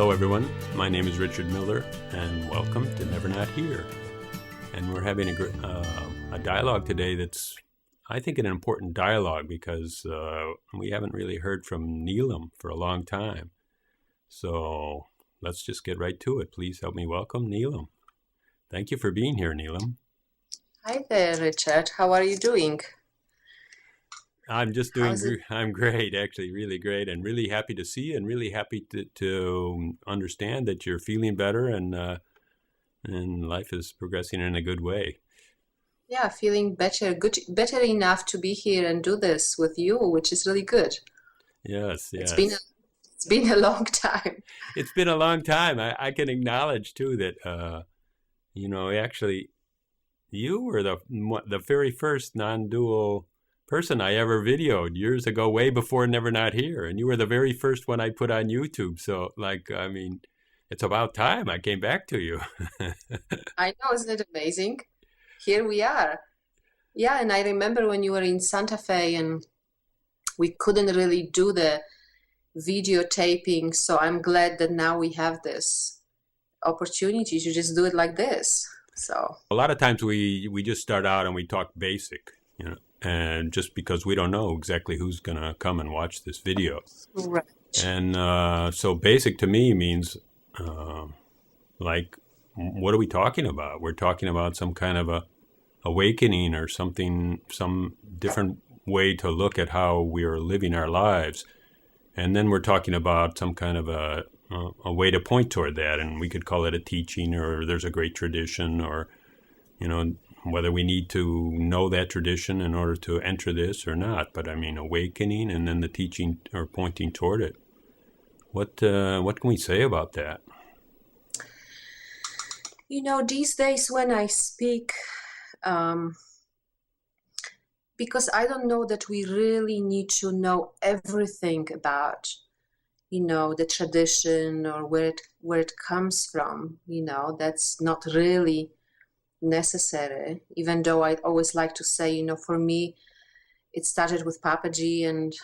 Hello, everyone. My name is Richard Miller, and welcome to Never Not Here. And we're having a dialogue today that's, I think, an important dialogue because we haven't really heard from Neelam for a long time. So let's just get right to it. Please help me welcome Neelam. Thank you for being here, Neelam. Hi there, Richard. How are you doing? I'm just doing, I'm great, actually, really great, and really happy to see you and really happy to understand that you're feeling better and life is progressing in a good way. Yeah, feeling better, better enough to be here and do this with you, which is really good. Yes. It's been a long time. It's been a long time. I can acknowledge too that actually, you were the very first non-dual person I ever videoed years ago, way before Never Not Here, and you were the very first one I put on YouTube. So, it's about time I came back to you. I know, isn't it amazing? Here we are. Yeah, and I remember when you were in Santa Fe and we couldn't really do the videotaping, so I'm glad that now we have this opportunity to just do it like this. So a lot of times we just start out and we talk basic, and just because we don't know exactly who's going to come and watch this video. Right. And so basic to me means what are we talking about? We're talking about some kind of a awakening or something, some different way to look at how we are living our lives. And then we're talking about some kind of a way to point toward that. And we could call it a teaching, or there's a great tradition, or, whether we need to know that tradition in order to enter this or not. But I mean, awakening and then the teaching or pointing toward it. What can we say about that? These days when I speak, because I don't know that we really need to know everything about, the tradition or where it comes from. That's not really necessary, even though I always like to say, for me, it started with Papaji, and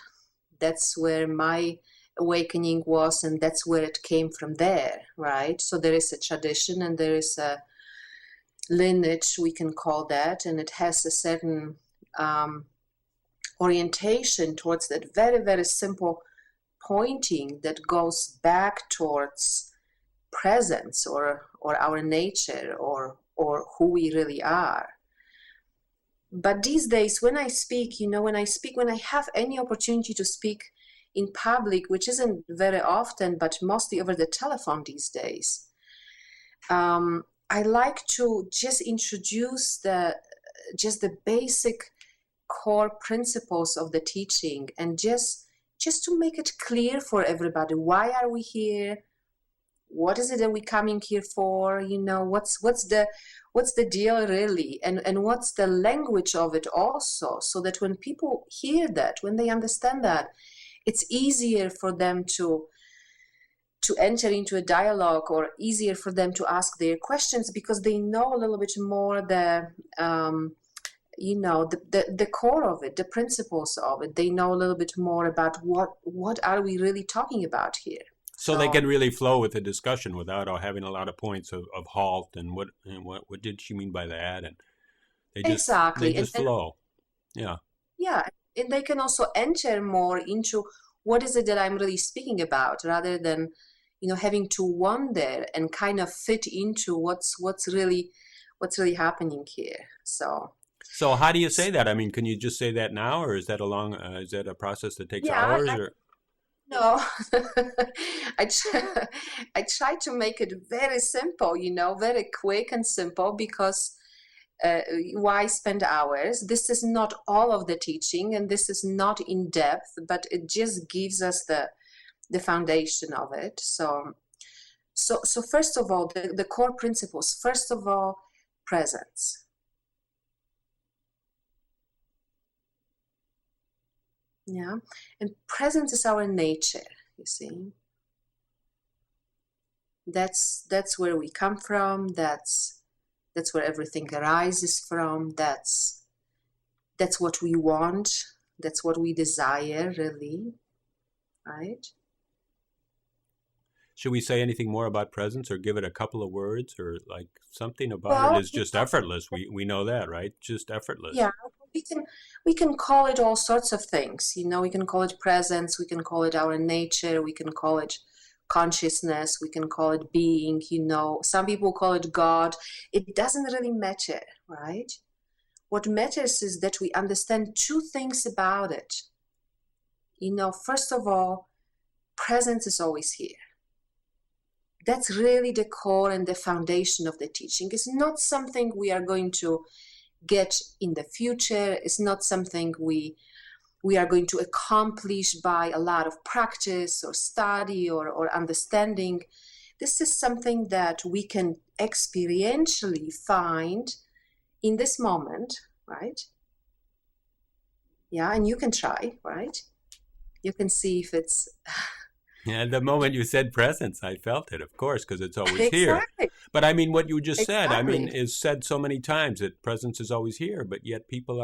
that's where my awakening was, and that's where it came from there, right? So there is a tradition and there is a lineage, we can call that, and it has a certain orientation towards that very, very simple pointing that goes back towards presence or our nature or who we really are. But these days when I speak, when I have any opportunity to speak in public, which isn't very often, but mostly over the telephone these days, I like to just introduce the basic core principles of the teaching, and just to make it clear for everybody, why are we here? What is it that we're coming here for? What's the deal really? And what's the language of it also? So that when people hear that, when they understand that, it's easier for them to enter into a dialogue, or easier for them to ask their questions, because they know a little bit more the core of it, the principles of it. They know a little bit more about what are we really talking about here. So they can really flow with the discussion without having a lot of points of halt and what did she mean by that, and they just flow. Yeah, and they can also enter more into what is it that I'm really speaking about, rather than having to wonder and kind of fit into what's really happening here. So how do you say that? I mean, can you just say that now, or is that a process that takes hours? No, I try to make it very simple, very quick and simple, because why spend hours? This is not all of the teaching, and this is not in depth, but it just gives us the foundation of it. So first of all, the core principles. First of all, presence. Yeah, and presence is our nature, you see. That's where we come from. That's where everything arises from. That's what we want. That's what we desire, really, right? should we say anything more about presence, or give it a couple of words, or like something about it Well, is just effortless? We know that, right? Just effortless. yeah, we can we can call it all sorts of things. We can call it presence, we can call it our nature, we can call it consciousness, we can call it being. Some people call it God. It doesn't really matter, right? What matters is that we understand two things about it. First of all, presence is always here. That's really the core and the foundation of the teaching. It's not something we are going to get in the future. It's not something we are going to accomplish by a lot of practice or study or understanding. This is something that we can experientially find in this moment, right? Yeah, and you can try, right? You can see if it's Yeah, the moment you said presence, I felt it, of course, because it's always here. exactly, But I mean, what you just said, I mean, exactly. is said so many times that presence is always here, but yet people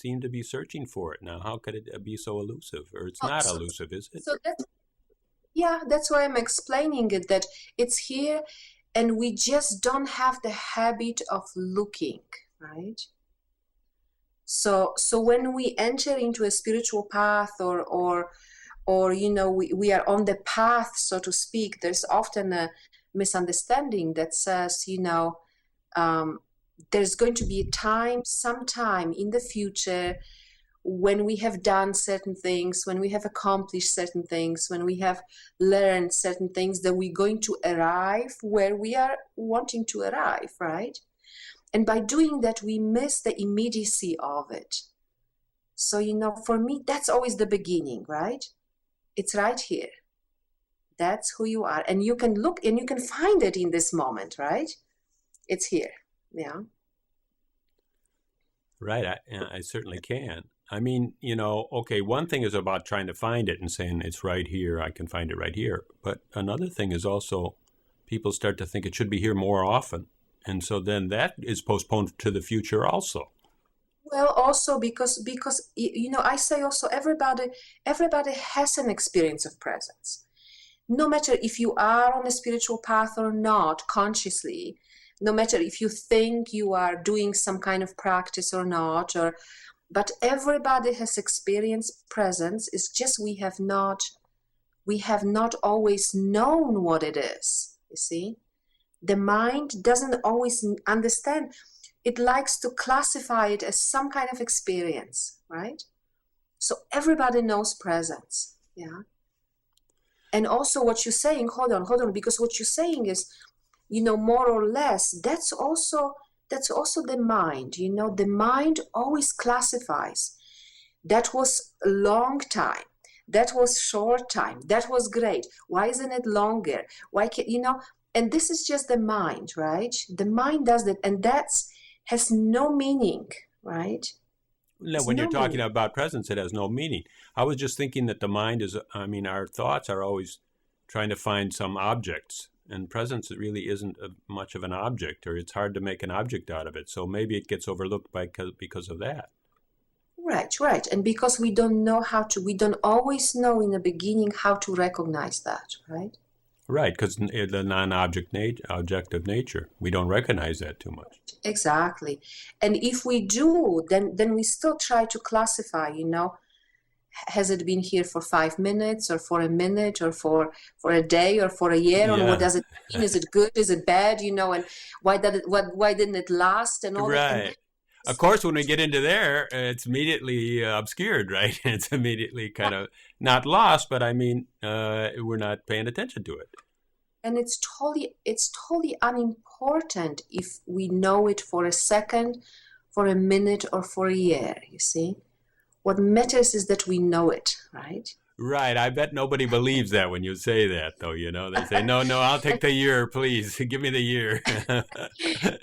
seem to be searching for it now. How could it be so elusive? Or it's Oh, not so, elusive, is it? so that's why I'm explaining it, that it's here and we just don't have the habit of looking, right? So when we enter into a spiritual path or we are on the path, so to speak, there's often a misunderstanding that says, um, there's going to be a time, sometime in the future, when we have done certain things, when we have accomplished certain things, when we have learned certain things, that we're going to arrive where we are wanting to arrive, right? And by doing that, we miss the immediacy of it. So, for me, that's always the beginning, right? It's right here. That's who you are. And you can look and you can find it in this moment, right? It's here. Yeah. Right, I certainly can. I mean, okay, one thing is about trying to find it and saying it's right here, I can find it right here. But another thing is also people start to think it should be here more often. And so then that is postponed to the future also. Well, also because I say also everybody has an experience of presence. No matter if you are on a spiritual path or not, consciously, no matter if you think you are doing some kind of practice or not, but everybody has experienced presence. It's just we have not always known what it is. You see, the mind doesn't always understand. It likes to classify it as some kind of experience, right? So everybody knows presence, yeah. And also what you're saying, hold on, because what you're saying is, more or less, that's also the mind. The mind always classifies. That was a long time. That was short time. That was great. Why isn't it longer? Why can't And this is just the mind, right? The mind does that, and that's has no meaning, right? No, It's when you're no talking meaning. about presence, it has no meaning. I was just thinking that the mind is, I mean, our thoughts are always trying to find some objects, and presence really isn't much of an object, or it's hard to make an object out of it. So maybe it gets overlooked because of that. Right. And because we don't always know in the beginning how to recognize that, right? Right, because the objective nature, we don't recognize that too much. Exactly. And if we do, then we still try to classify, has it been here for 5 minutes or for a minute or for a day or for a year, or what Yeah, does it mean? Is it good? Is it bad? And why didn't it last and all that? And right. Of course, when we get into there, it's immediately obscured, right? It's immediately kind of not lost, but I mean, we're not paying attention to it. and it's totally unimportant if we know it for a second, for a minute, or for a year. You see, what matters is that we know it, right? Right. I bet nobody believes that when you say that, though. They say, no, no, I'll take the year, please. Give me the year.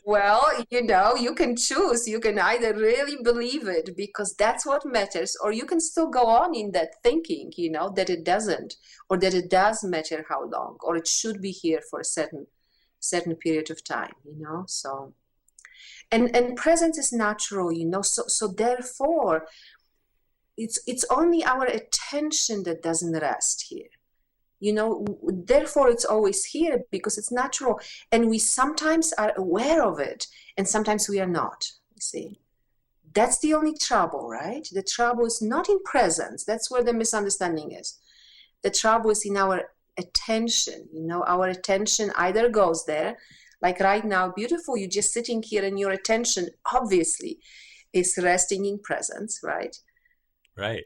Well, you can choose. You can either really believe it because that's what matters, or you can still go on in that thinking, that it doesn't, or that it does matter how long, or it should be here for a certain period of time, So, and presence is natural, So therefore, it's only our attention that doesn't rest here. Therefore it's always here because it's natural. And we sometimes are aware of it and sometimes we are not, you see. That's the only trouble, right? The trouble is not in presence. That's where the misunderstanding is. The trouble is in our attention. Our attention either goes there, like right now, beautiful, you're just sitting here and your attention obviously is resting in presence, right? Right.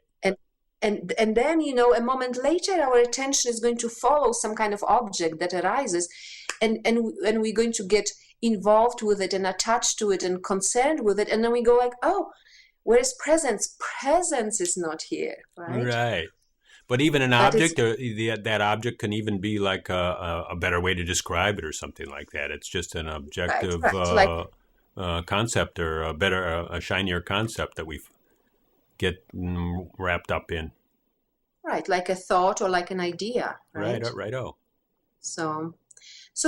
And then, a moment later, our attention is going to follow some kind of object that arises, and we're going to get involved with it and attached to it and concerned with it. And then we go like, oh, where's presence? Presence is not here, right? Right. But even an But object, or that object can even be like a better way to describe it or something like that. It's just an objective right. Like, concept, or a shinier concept that we get wrapped up in. right, like a thought or like an idea, right? Right. Oh. So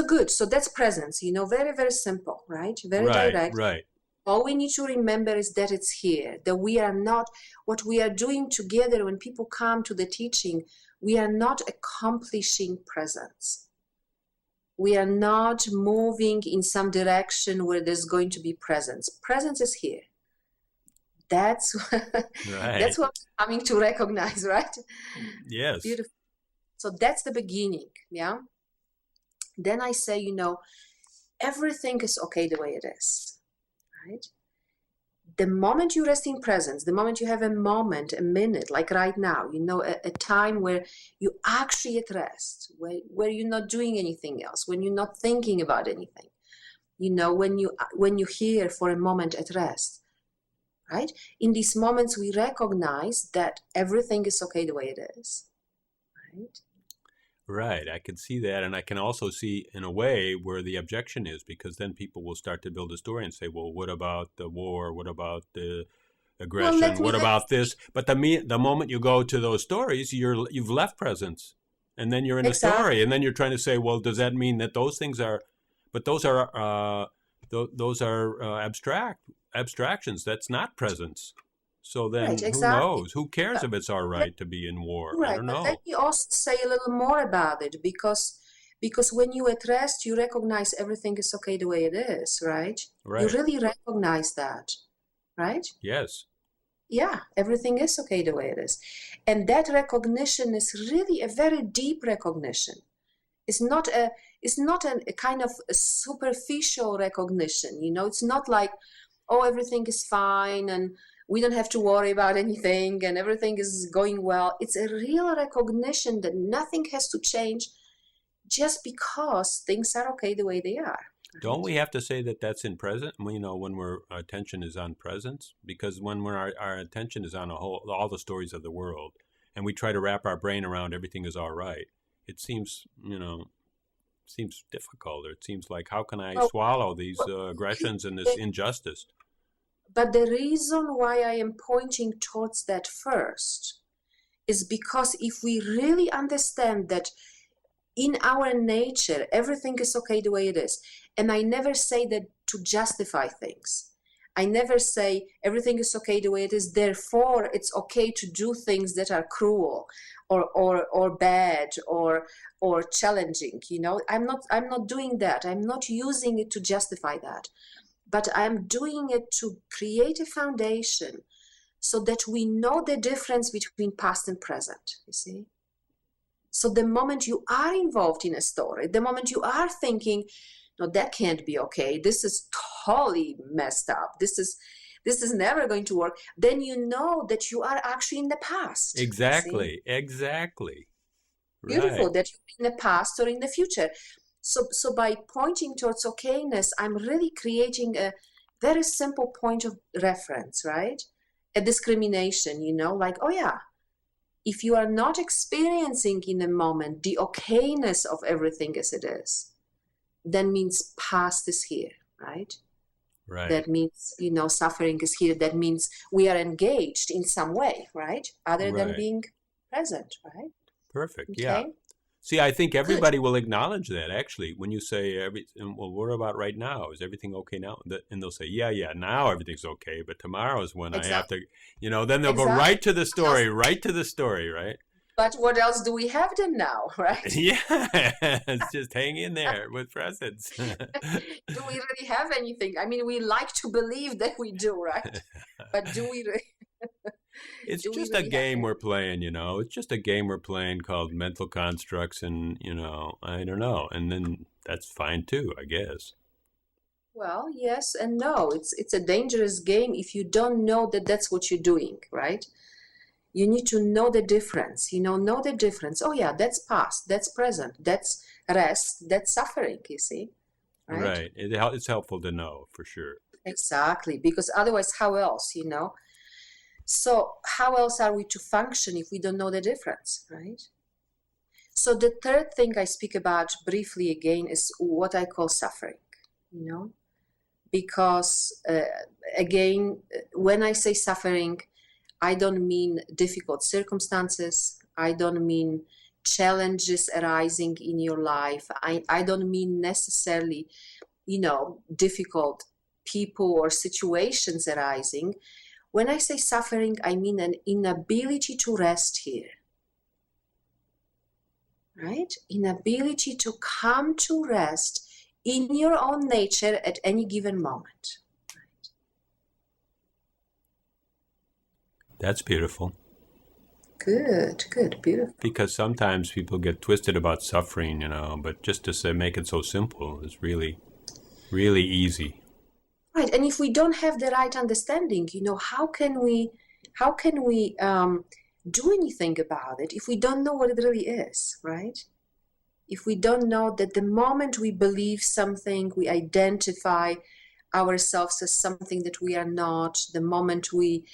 good. So that's presence, very, very simple, right? Very direct. Right. All we need to remember is that it's here, that we are not, what we are doing together when people come to the teaching, we are not accomplishing presence. We are not moving in some direction where there's going to be presence. Presence is here. That's that's what I'm coming to recognize, right? Yes. Beautiful. So that's the beginning, yeah? Then I say, everything is okay the way it is. Right? The moment you rest in presence, the moment you have a moment, a minute, like right now, a time where you actually at rest, where you're not doing anything else, when you're not thinking about anything, when you're here for a moment at rest, right? In these moments, we recognize that everything is okay the way it is, right? Right. I can see that. And I can also see, in a way, where the objection is, because then people will start to build a story and say, well, what about the war? What about the aggression? Well, what about this? But the moment you go to those stories, you've left presence. And then you're in a story. And then you're trying to say, well, does that mean that those things are, but those are abstractions. That's not presence. So then right, who knows? Who cares if it's our right to be in war? Right, I don't know. But let me also say a little more about it, because when you at rest, you recognize everything is okay the way it is, right? Right. You really recognize that, right? Yes. Yeah, everything is okay the way it is. And that recognition is really a very deep recognition. It's not a kind of a superficial recognition, It's not like, oh, everything is fine and we don't have to worry about anything and everything is going well. It's a real recognition that nothing has to change just because things are okay the way they are. Don't we have to say that that's in present, when our attention is on presence? Because when our attention is on all the stories of the world, and we try to wrap our brain around everything is all right, it seems, seems difficult. Or it seems like, how can I swallow these aggressions and this injustice? But the reason why I am pointing towards that first is because if we really understand that in our nature, everything is okay the way it is, and I never say that to justify things. I never say everything is okay the way it is, therefore it's okay to do things that are cruel or bad or challenging. I'm not doing that. I'm not using it to justify that. But I'm doing it to create a foundation so that we know the difference between past and present, you see? So the moment you are involved in a story, the moment you are thinking, no, that can't be okay, this is totally messed up, this is never going to work, then you know that you are actually in the past. Exactly. Beautiful, right. that you're in the past or in the future. So by pointing towards okayness, I'm really creating a very simple point of reference, right? A discrimination, like, oh yeah, if you are not experiencing in a moment the okayness of everything as it is, then means past is here, right? Right. That means, suffering is here. That means we are engaged in some way, right? Other than being present, right? Perfect, okay? Yeah. See, I think everybody will acknowledge that, actually, when you say, well, what about right now? Is everything okay now? And they'll say, yeah, now everything's okay, but tomorrow is when I have to, then they'll go right to the story, right? But what else do we have then now, right? Yeah, just hang in there with presents. Do we really have anything? I mean, we like to believe that we do, right? But It's do we just a really have game we're anything? playing, It's just a game we're playing called mental constructs, and I don't know. And then that's fine too, I guess. Well, yes and no. It's a dangerous game if you don't know that that's what you're doing, right? You need to know the difference. Know the difference. Oh yeah, that's past, that's present, that's rest, that's suffering, you see, right? Right. It's helpful to know for sure. Exactly, because otherwise, how else? So how else are we to function if we don't know the difference, right? So the third thing I speak about briefly again is what I call suffering, you know, because again, when I say suffering, I don't mean difficult circumstances. I don't mean challenges arising in your life. I don't mean necessarily, difficult people or situations arising. When I say suffering, I mean an inability to rest here, right? Inability to come to rest in your own nature at any given moment. That's beautiful. Good, beautiful. Because sometimes people get twisted about suffering, but just to say make it so simple is really, really easy. Right, and if we don't have the right understanding, how can we do anything about it if we don't know what it really is, right? If we don't know that the moment we believe something, we identify ourselves as something that we are not, the moment we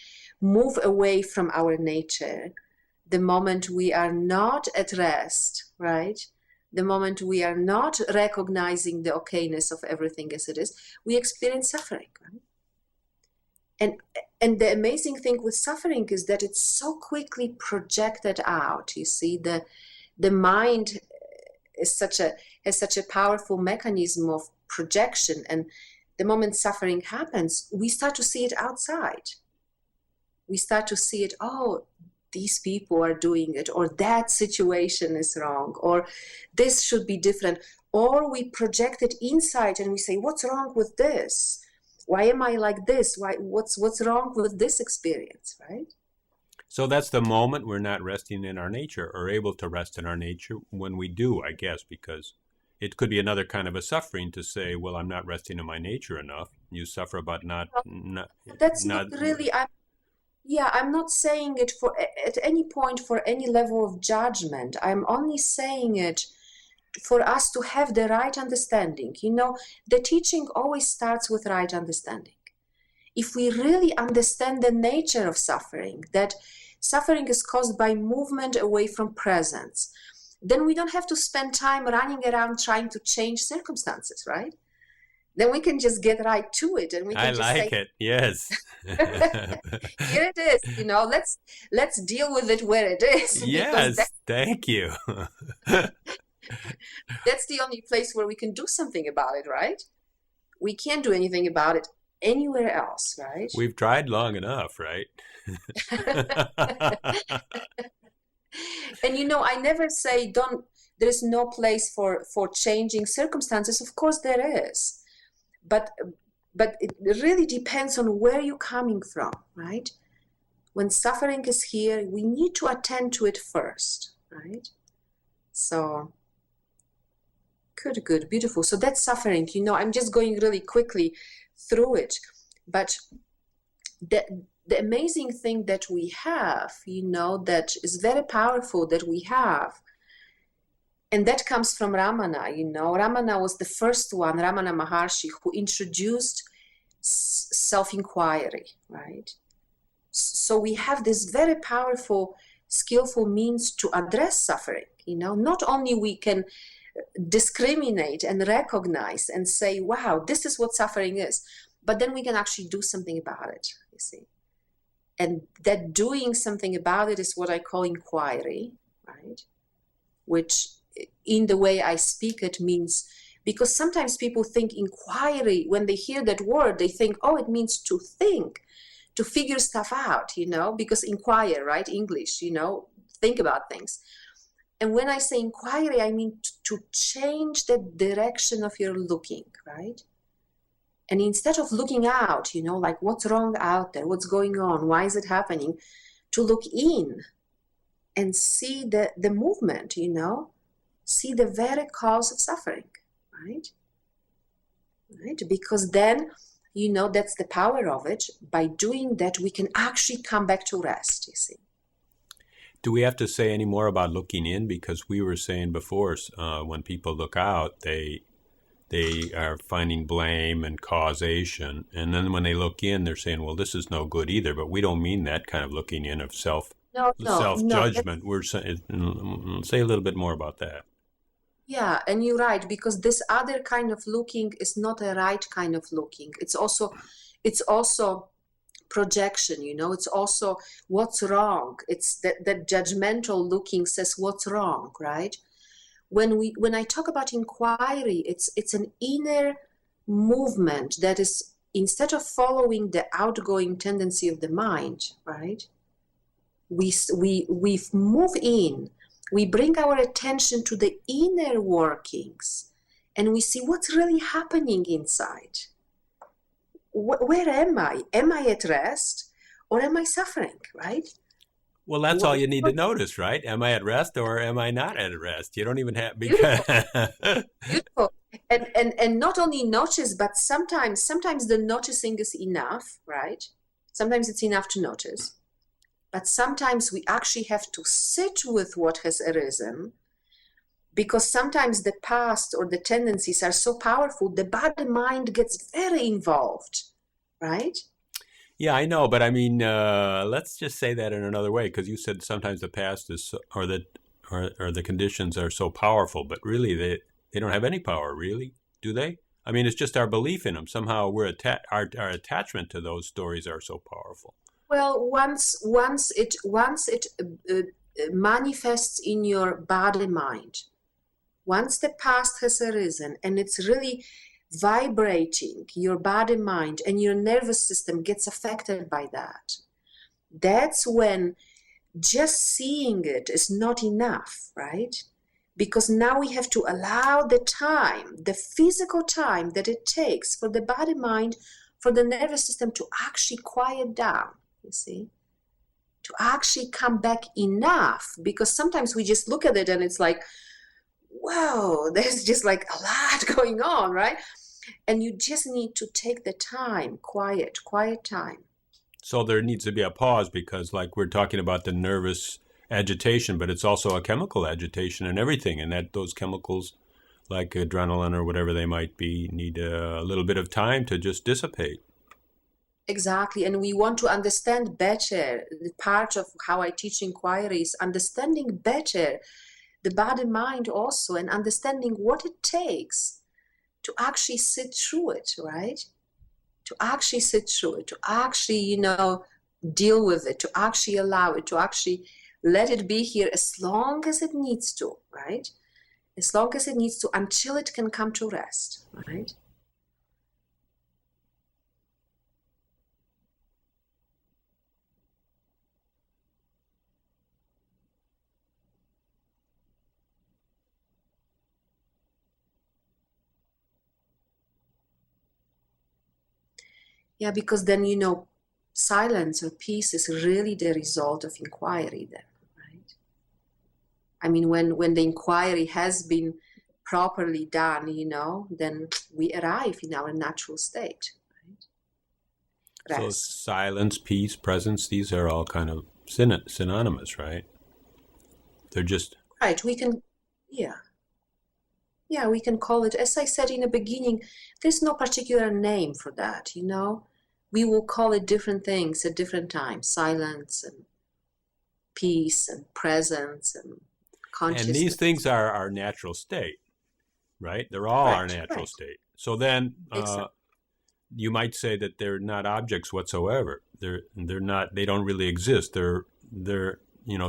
move away from our nature, the moment we are not at rest, right? The moment we are not recognizing the okayness of everything as it is, we experience suffering, right? And the amazing thing with suffering is that it's so quickly projected out. You see, the mind is has such a powerful mechanism of projection, and the moment suffering happens, we start to see it outside. We start to see it, oh, these people are doing it, or that situation is wrong, or this should be different. Or we project it inside and we say, what's wrong with this? Why am I like this? What's wrong with this experience, right? So that's the moment we're not resting in our nature or able to rest in our nature when we do, I guess, because it could be another kind of a suffering to say, well, I'm not resting in my nature enough. You suffer about not, That's not not. really, I'm not saying it for at any point for any level of judgment. I'm only saying it for us to have the right understanding. The teaching always starts with right understanding. If we really understand the nature of suffering, that suffering is caused by movement away from presence, then we don't have to spend time running around trying to change circumstances, right? Then we can just get right to it, and we I can just like say, it. Yes. here it is. Let's deal with it where it is, because Yes. Thank you. that's the only place where we can do something about it, right? We can't do anything about it anywhere else, right? We've tried long enough, right? And I never say there is no place for changing circumstances. Of course there is, but it really depends on where you're coming from, right? When suffering is here, we need to attend to it first, right? So good, beautiful. So that's suffering. I'm just going really quickly through it, but the amazing thing that we have, that is very powerful that we have, and that comes from Ramana. Ramana was the first one, Ramana Maharshi, who introduced self-inquiry, right? So we have this very powerful, skillful means to address suffering. Not only we can discriminate and recognize and say, wow, this is what suffering is, but then we can actually do something about it, you see. And that doing something about it is what I call inquiry, right? Which in the way I speak it means, because sometimes people think inquiry, when they hear that word, they think, oh, it means to think, to figure stuff out, because inquire, right? English, think about things. And when I say inquiry, I mean to change the direction of your looking, right? And instead of looking out, like what's wrong out there, what's going on, why is it happening, to look in and see the movement, see the very cause of suffering, right? Right? Because then, that's the power of it. By doing that, we can actually come back to rest, you see. Do we have to say any more about looking in? Because we were saying before, when people look out, they are finding blame and causation. And then when they look in, they're saying, well, this is no good either. But we don't mean that kind of looking in of self-judgment. We're saying, say a little bit more about that. Yeah, and you're right, because this other kind of looking is not a right kind of looking. It's also projection, it's also what's wrong. It's that judgmental looking says what's wrong, right? When I talk about inquiry, it's an inner movement that is, instead of following the outgoing tendency of the mind, right? We move in, we bring our attention to the inner workings, and we see what's really happening inside. Where am I? Am I at rest or am I suffering, right? Well, that's all you need to notice, right? Am I at rest or am I not at rest? You don't even have... Beautiful. And not only notice, but sometimes the noticing is enough, right? Sometimes it's enough to notice. But sometimes we actually have to sit with what has arisen, because sometimes the past or the tendencies are so powerful, the body-mind gets very involved, right? Yeah, I know, but I mean, let's just say that in another way, because you said sometimes the past is, or the conditions are so powerful, but really they don't have any power, really, do they? I mean, it's just our belief in them. Somehow our attachment to those stories are so powerful. Well, once it manifests in your body-mind, once the past has arisen and it's really vibrating, your body-mind and your nervous system gets affected by that. That's when just seeing it is not enough, right? Because now we have to allow the time, the physical time that it takes for the body-mind, for the nervous system to actually quiet down, you see? To actually come back enough, because sometimes we just look at it and it's like, whoa, there's just like a lot going on, right? And you just need to take the time, quiet time. So there needs to be a pause, because like we're talking about the nervous agitation, but it's also a chemical agitation and everything. And that those chemicals, like adrenaline or whatever they might be, need a little bit of time to just dissipate. Exactly. And we want to understand better. The part of how I teach inquiry is understanding better the body-mind also, and understanding what it takes to actually sit through it, right? To actually sit through it, to actually, deal with it, to actually allow it, to actually let it be here as long as it needs to, right? As long as it needs to, until it can come to rest, right? Yeah, because then, silence or peace is really the result of inquiry then, right? I mean, when the inquiry has been properly done, then we arrive in our natural state, right? Rest. So silence, peace, presence, these are all kind of synonymous, right? They're just... Right, we can, yeah. Yeah, we can call it, as I said in the beginning, there's no particular name for that, We will call it different things at different times: silence and peace and presence and consciousness. And these things are our natural state, right? They're all our natural state. So then you might say that they're not objects whatsoever. They're not, they don't really exist. They're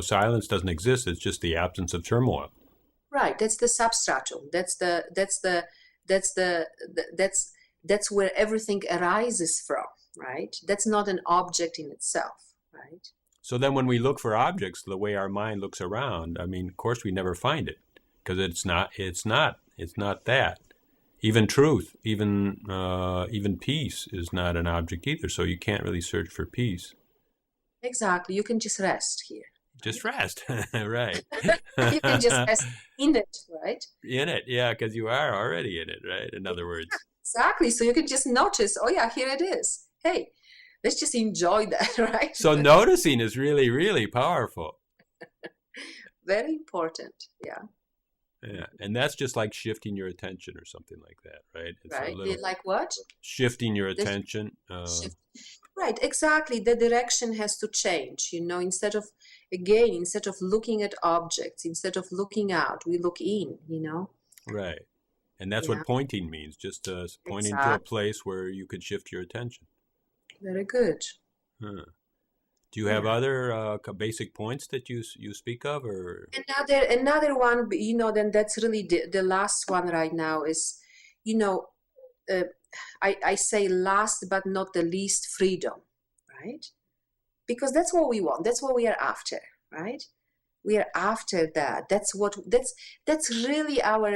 silence doesn't exist. It's just the absence of turmoil. Right. That's the substratum. That's where everything arises from, right? That's not an object in itself, right? So then when we look for objects, the way our mind looks around, I mean, of course we never find it because it's not that. Even truth, even peace is not an object either. So you can't really search for peace. Exactly. You can just rest here. Just rest, right? You can just rest in it, right? In it, yeah, because you are already in it, right? In other words. Exactly. So you can just notice, oh yeah, here it is. Hey, let's just enjoy that, right? So noticing is really, really powerful. Very important, yeah. Yeah, and that's just like shifting your attention or something like that, right? It's Right. a little Like what? shifting your attention. Shift. Right, exactly. The direction has to change, instead of looking at objects, instead of looking out, we look in, Right. And that's Yeah, what pointing means, just pointing to a exactly. place where you could shift your attention. Very good. Huh. Do you have Yeah. other basic points that you speak of, or? Another one, then that's really the last one right now is, you know, uh, I say last but not the least, freedom, right? Because that's what we want. That's what we are after, right? We are after that. That's really our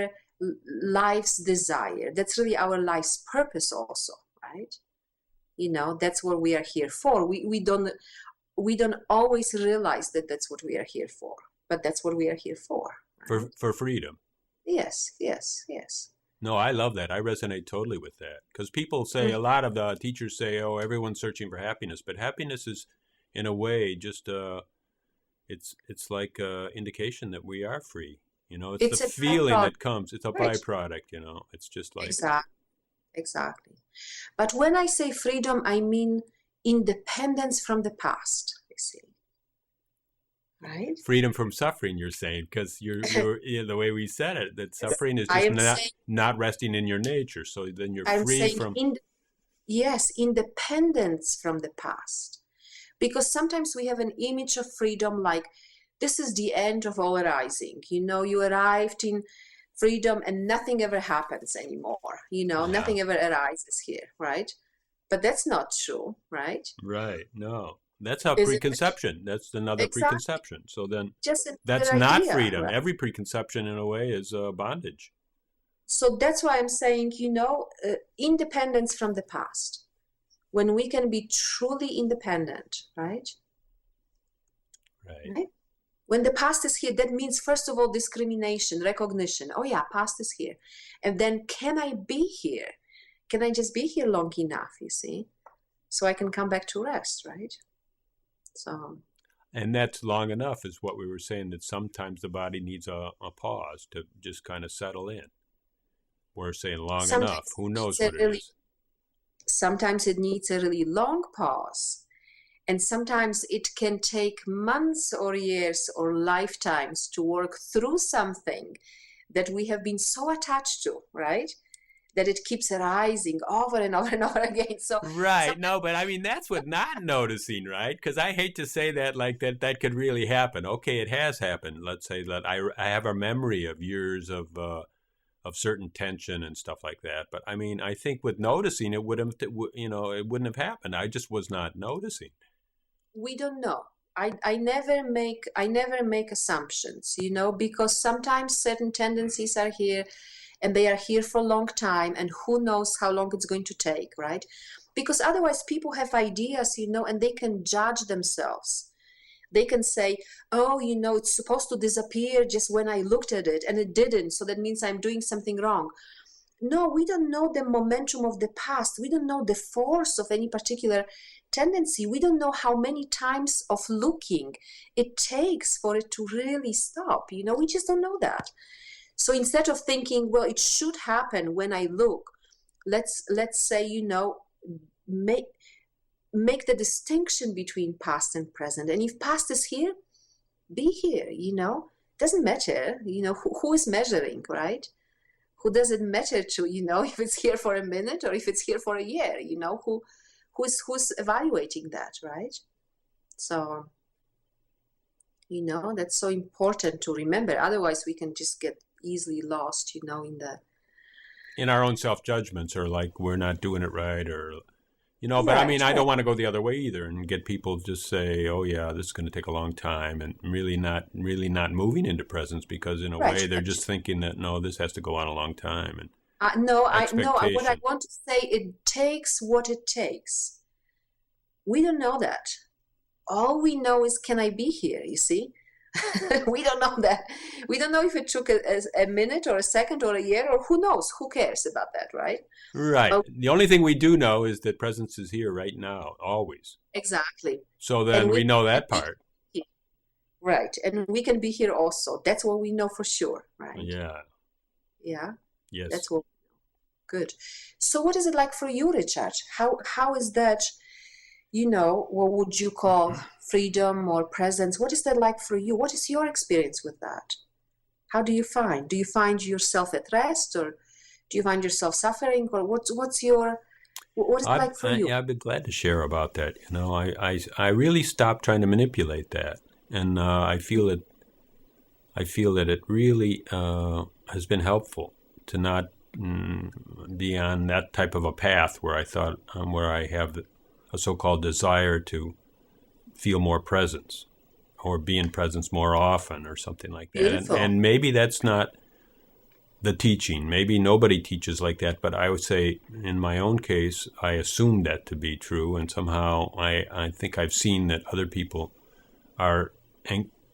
life's desire. That's really our life's purpose also, right? That's what we are here for. We don't always realize that that's what we are here for, but that's what we are here for, right? For freedom. Yes, yes, yes. No, I love that. I resonate totally with that because people say, a Mhm. lot of the teachers say, "Oh, everyone's searching for happiness," but happiness is, in a way, just it's like a indication that we are free. It's the It's a feeling byproduct, that comes. It's a right? byproduct. It's just like Exactly, exactly. But when I say freedom, I mean independence from the past, you see, right? freedom from suffering. You're saying because the way we said it, that suffering is I just am saying, not resting in your nature. So then you're I'm free saying, from. yes, independence from the past. Because sometimes we have an image of freedom like this is the end of all arising. You arrived in freedom and nothing ever happens anymore. Yeah. Nothing ever arises here, right? But that's not true, right? Right. No. That's a Is it preconception. That's another exactly preconception. So then just that's another not idea, freedom. right? Every preconception, in a way, is bondage. So that's why I'm saying, independence from the past. When we can be truly independent, right? Right. Right? When the past is here, that means, first of all, discrimination, recognition. Oh, yeah, past is here. And then, can I be here? Can I just be here long enough, you see? So I can come back to rest, right? So, And that's long enough, is what we were saying, that sometimes the body needs a pause to just kind of settle in. We're saying long enough. sometimes Who it needs knows a what it really, is? sometimes it needs a really long pause. And sometimes it can take months or years or lifetimes to work through something that we have been so attached to, right? That it keeps arising over and over and over again. So Right. sometimes, No, but I mean, that's what not noticing, right? Because I hate to say that, like that could really happen. Okay, it has happened. Let's say that I have a memory of years of certain tension and stuff like that. But I mean, I think with noticing, it would have, it wouldn't have happened. I just was not noticing. we don't know. I never make assumptions, because sometimes certain tendencies are here and they are here for a long time, and who knows how long it's going to take, right? Because otherwise people have ideas, and they can judge themselves. They can say, oh, it's supposed to disappear just when I looked at it and it didn't, so that means I'm doing something wrong. No, we don't know the momentum of the past. We don't know the force of any particular tendency. We don't know how many times of looking it takes for it to really stop. We just don't know that. So instead of thinking, well, it should happen when I look, let's say, make make the distinction between past and present. And if past is here, be here. Doesn't matter. Who is measuring, right? Who does it matter to? If it's here for a minute or if it's here for a year. Who's evaluating that, right? So that's so important to remember. Otherwise, we can just get easily lost, in the In our own self judgments, or like we're not doing it right, or But I mean, Right, I right. don't want to go the other way either and get people just say, "Oh yeah, this is going to take a long time," and really not moving into presence because in a Right, way they're right. just thinking that no, this has to go on a long time and No, what I expectation. want to say, it takes what it takes. We don't know that. All we know is, can I be here? You see? We don't know that. We don't know if it took a minute or a second or a year, or who knows? Who cares about that, right? Right. But The only thing we do know is that presence is here right now, always. exactly. So And then we we know can that be part. here, right? And we can be here also. That's what we know for sure, right? Yeah. Yeah, Yes. that's what. Good. So, what is it like for you, Richard? How is that? What would you call freedom or presence? What is that like for you? What is your experience with that? How do you find? Do you find yourself at rest, or do you find yourself suffering, or what is it like for you? Yeah, I've been glad to share about that. I really stopped trying to manipulate that, and I feel that it really has been helpful to not be on that type of a path where I thought where I have a so-called desire to feel more presence or be in presence more often or something like that. And Beautiful. and maybe that's not the teaching. Maybe nobody teaches like that, but I would say in my own case, I assumed that to be true, and somehow I think I've seen that other people are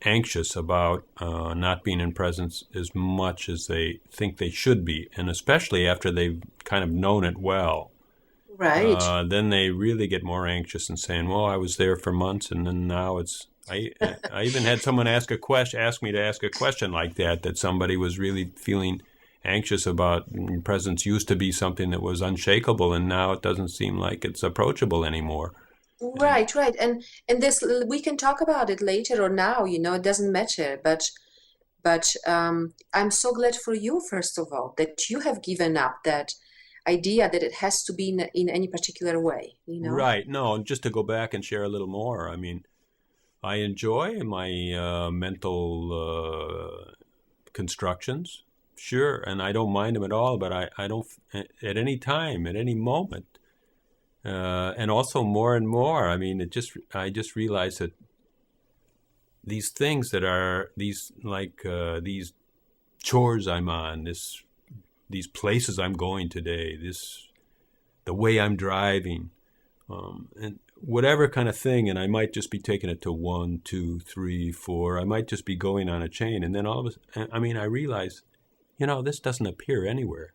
anxious about not being in presence as much as they think they should be, and especially after they've kind of known it well. Right. Then they really get more anxious and saying, "Well, I was there for months, and then now it's." I even had someone ask me to ask a question like that. That somebody was really feeling anxious about. Presence used to be something that was unshakable, and now it doesn't seem like it's approachable anymore. And Right, right. And this, we can talk about it later or now, it doesn't matter. But I'm so glad for you, first of all, that you have given up that idea that it has to be in any particular way. right, no, just to go back and share a little more. I mean, I enjoy my mental constructions, sure, and I don't mind them at all. But I don't at any time, at any moment, and also more and more. I mean, I just realize that these things that are these chores I'm on, these places I'm going today, the way I'm driving, and whatever kind of thing, and I might just be taking it to one, two, three, four. I might just be going on a chain, and then all of a, I mean, I realize, this doesn't appear anywhere.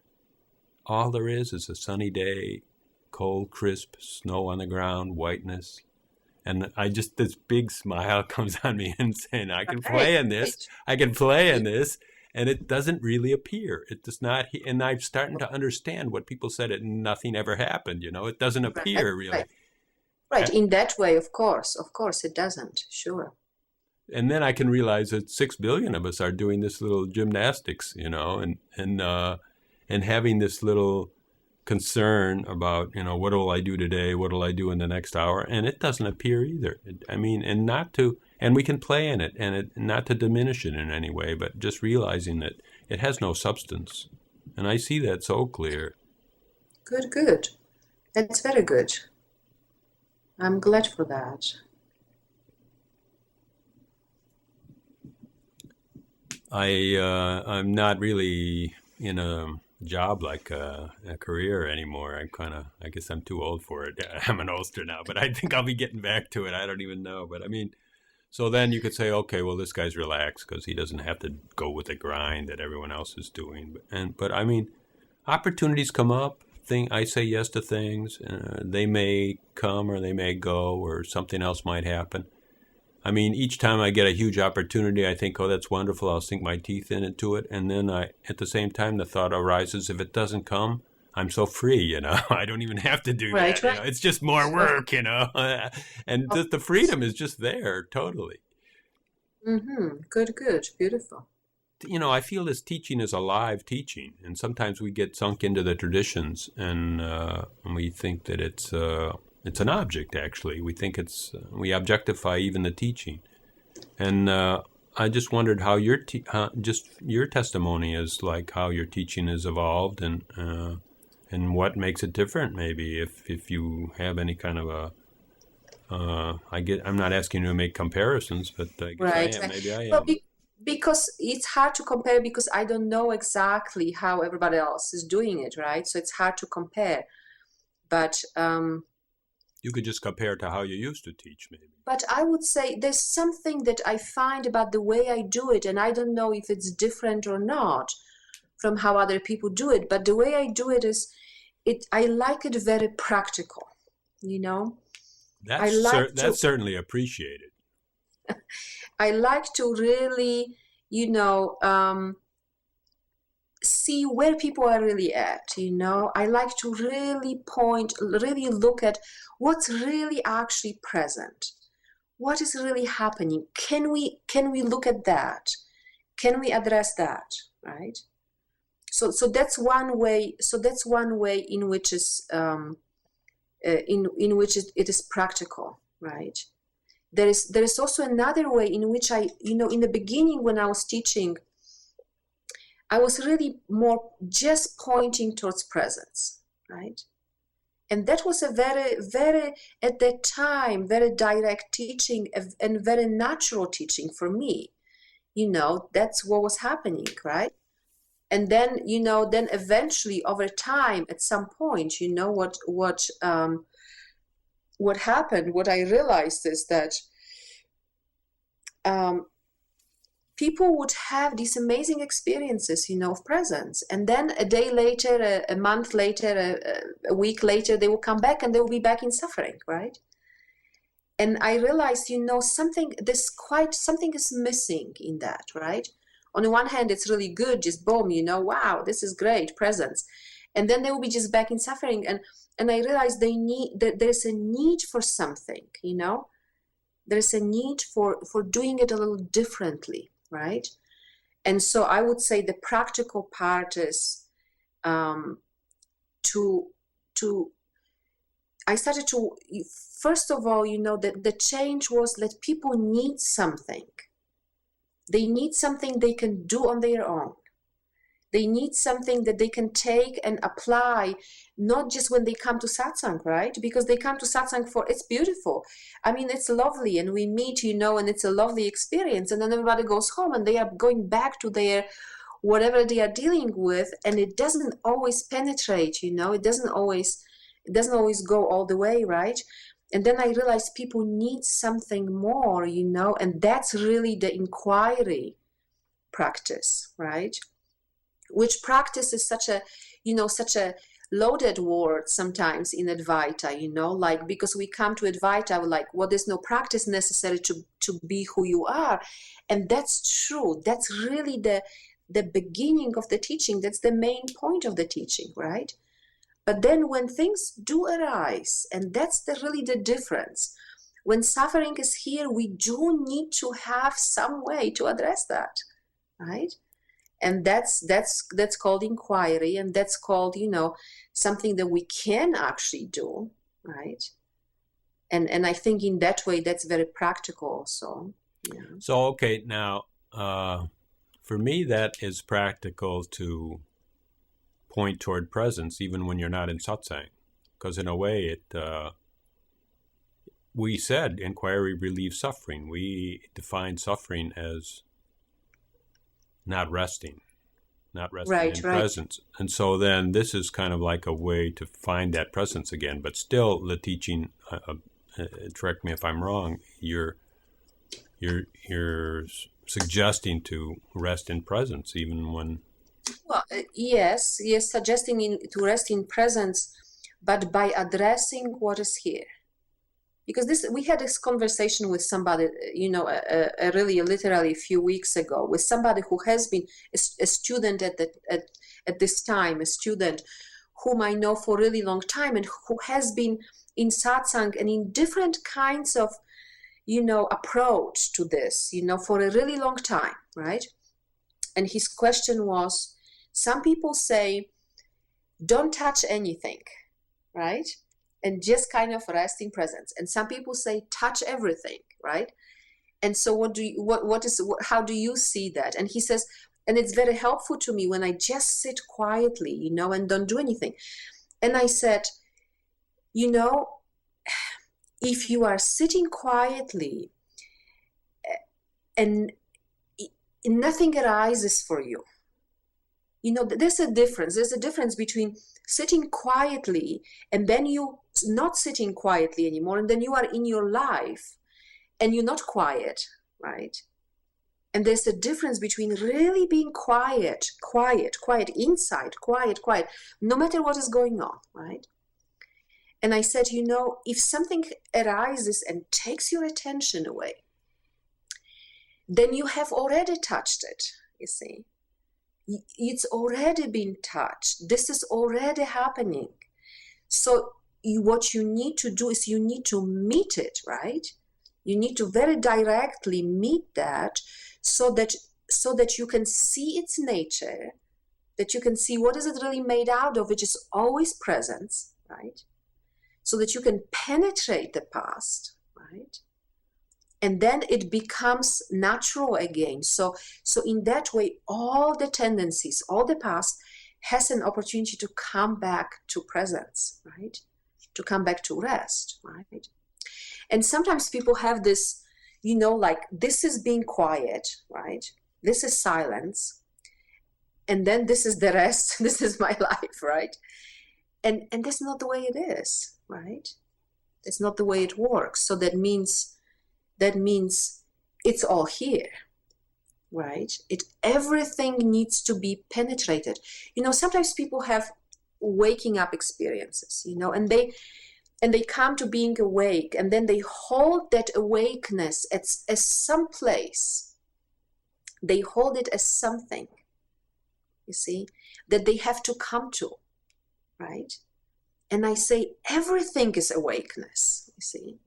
All there is a sunny day, cold, crisp, snow on the ground, whiteness, and this big smile comes on me and saying, Right, right. I can play in this, and it doesn't really appear. It does not, and I'm starting to understand what people said. Nothing ever happened. It doesn't Right, appear really. right. Right. In that way, of course, it doesn't. Sure. And then I can realize that 6 billion of us are doing this little gymnastics, and having this little concern about, what will I do today? What will I do in the next hour? And it doesn't appear either. I mean, and we can play in it, and not to diminish it in any way, but just realizing that it has no substance. And I see that so clear. Good, good. That's very good. I'm glad for that. I'm not really in a job like a career anymore. I guess I'm too old for it. I'm an oldster now, but I think I'll be getting back to it. I don't even know. But I mean, so then you could say, okay, well, this guy's relaxed because he doesn't have to go with the grind that everyone else is doing. But I mean, opportunities come up. I say yes to things. They may come or they may go, or something else might happen. I mean, each time I get a huge opportunity, I think, oh, that's wonderful. I'll sink my teeth into it. And then at the same time, the thought arises, if it doesn't come, I'm so free. I don't even have to do Right, that. right. It's just more Of, work. And of the course. freedom is just there, totally. Mm-hmm. Good, good. Beautiful. I feel this teaching is a live teaching. And sometimes we get sunk into the traditions and we think that it's an object, actually. We think we objectify even the teaching. And I just wondered how just your testimony is, like how your teaching has evolved, and and what makes it different. Maybe if you have any kind of a I'm not asking you to make comparisons, but I guess I Right, am. right. Maybe I Well, am. because it's hard to compare because I don't know exactly how everybody else is doing it, right? So it's hard to compare. But You could just compare to how you used to teach, maybe. but I would say there's something that I find about the way I do it, and I don't know if it's different or not from how other people do it. But the way I do it is, I like it very practical, you know. I like to That's certainly appreciated. I like to really, you know, see where people are really at, you know. I like to really look at what's really actually present. What is really happening? Can we look at that? Can we address that? Right? So that's one way. So that's one way in which in which it is practical, right? There is also another way in which in the beginning when I was teaching, I was really more just pointing towards presence, right? And that was a very, very, at that time, very direct teaching and very natural teaching for me. That's what was happening, right? And then, then eventually over time, at some point, what happened, what I realized is that people would have these amazing experiences, of presence. And then a day later, a month later, a week later, they will come back and they will be back in suffering, right? And I realized, something is missing in that, right? On the one hand, it's really good, just boom, wow, this is great, presence. And then they will be just back in suffering. And I realized there's a need for something, there's a need for doing it a little differently, right? And so I would say the practical part is I started to, first of all, the change was that people need something. They need something they can do on their own. They need something that they can take and apply, not just when they come to satsang, right? Because they come to satsang it's beautiful. I mean, it's lovely, and we meet, and it's a lovely experience. And then everybody goes home and they are going back to their whatever they are dealing with, and it doesn't always penetrate, it doesn't always go all the way, right? And then I realized people need something more, and that's really the inquiry practice, right? Which practice is such a loaded word sometimes in Advaita, like, because we come to Advaita, like, well, there's no practice necessary to be who you are. And that's true. That's really the beginning of the teaching. That's the main point of the teaching, right? But then when things do arise, and that's really the difference, when suffering is here, we do need to have some way to address that, right? And that's called inquiry, and that's called, something that we can actually do, right? And I think in that way, that's very practical also. Yeah. So, okay, now, for me, that is practical to point toward presence, even when you're not in satsang. Because in a way, we said inquiry relieves suffering. We define suffering as not resting Right, in right. presence. And so then this is kind of like a way to find that presence again. But still, the teaching, correct me if I'm wrong, you're suggesting to rest in presence even when... Well, yes, suggesting to rest in presence, but by addressing what is here. Because we had this conversation with somebody, really literally a few weeks ago, with somebody who has been a student at this time, a student whom I know for a really long time, and who has been in satsang and in different kinds of, approach to this, for a really long time, right? And his question was, some people say, don't touch anything, right? And just kind of rest in presence. And some people say, touch everything, right? And so how do you see that? And he says, and it's very helpful to me when I just sit quietly, and don't do anything. And I said, you know, if you are sitting quietly and nothing arises for you, you know, there's a difference. There's a difference between sitting quietly and then you not sitting quietly anymore, and then you are in your life and you're not quiet, right? And there's a difference between really being quiet inside, quiet, no matter what is going on, right? And I said, you know, if something arises and takes your attention away, then you have already touched it, you see. It's already been touched. This is already happening. So what you need to do is you need to meet it, right? You need to very directly meet that so that you can see its nature, that you can see what is it really made out of, which is always presence, right? So that you can penetrate the past, right? And then it becomes natural again. So in that way, all the tendencies, all the past has an opportunity to come back to presence, right? To come back to rest, right? And sometimes people have this, you know, like this is being quiet, right? This is silence. And then this is the rest. This is my life, right? And that's not the way it is, right? That's not the way it works. So that means it's all here, right? Everything needs to be penetrated. You know, sometimes people have waking up experiences, you know, and they come to being awake, and then they hold that awakeness as some place. They hold it as something, you see, that they have to come to, right? And I say everything is awakeness, you see.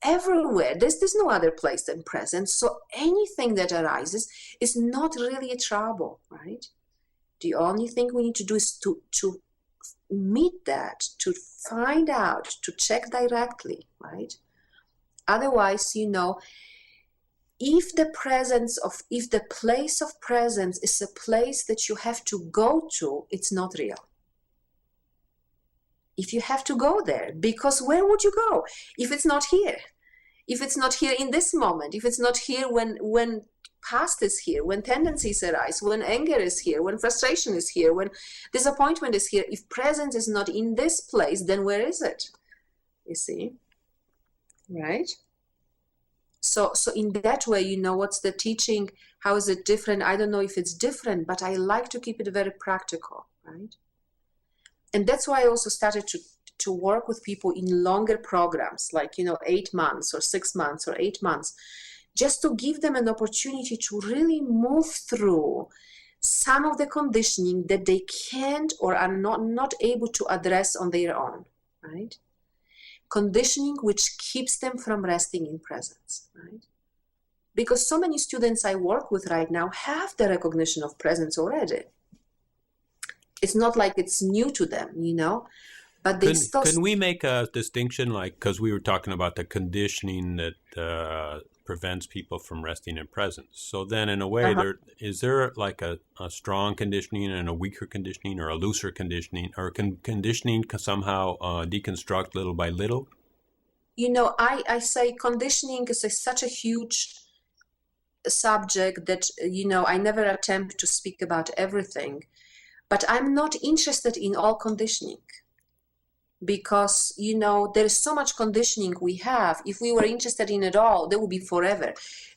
Everywhere. There's no other place than presence. So anything that arises is not really a trouble, right? The only thing we need to do is to meet that, to find out, to check directly, right? Otherwise, you know, if the place of presence is a place that you have to go to, it's not real. If you have to go there, because where would you go if it's not here? If it's not here in this moment, if it's not here when past is here, when tendencies arise, when anger is here, when frustration is here, when disappointment is here, if presence is not in this place, then where is it? You see, right? So in that way, you know, what's the teaching? How is it different? I don't know if it's different, but I like to keep it very practical, right? And that's why I also started to work with people in longer programs, like, you know, 8 months or 6 months or 8 months, just to give them an opportunity to really move through some of the conditioning that they can't or are not able to address on their own, right? Conditioning which keeps them from resting in presence, right? Because so many students I work with right now have the recognition of presence already. It's not like it's new to them, you know, but they still... Can we make a distinction, like, because we were talking about the conditioning that prevents people from resting in presence. So then in a way, is there like a strong conditioning and a weaker conditioning, or a looser conditioning, or can conditioning somehow deconstruct little by little? You know, I say conditioning is such a huge subject that, you know, I never attempt to speak about everything. But I'm not interested in all conditioning because, you know, there is so much conditioning we have. If we were interested in it all, that would be forever.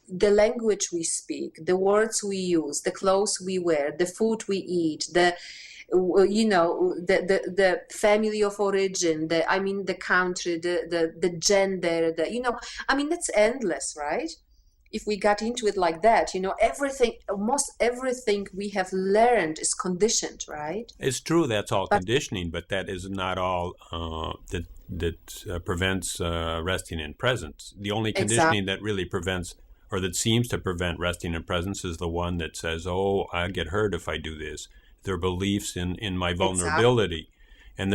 The language we speak, the words we use, the clothes we wear, the food we eat, the family of origin, the country, the gender, that's endless, right? If we got into it like that, you know, almost everything we have learned is conditioned, right? It's true, that's all conditioning, but that is not all that prevents resting in presence. The only conditioning that really prevents, or that seems to prevent resting in presence, is the one that says, oh, I get hurt if I do this. Their beliefs in my vulnerability. And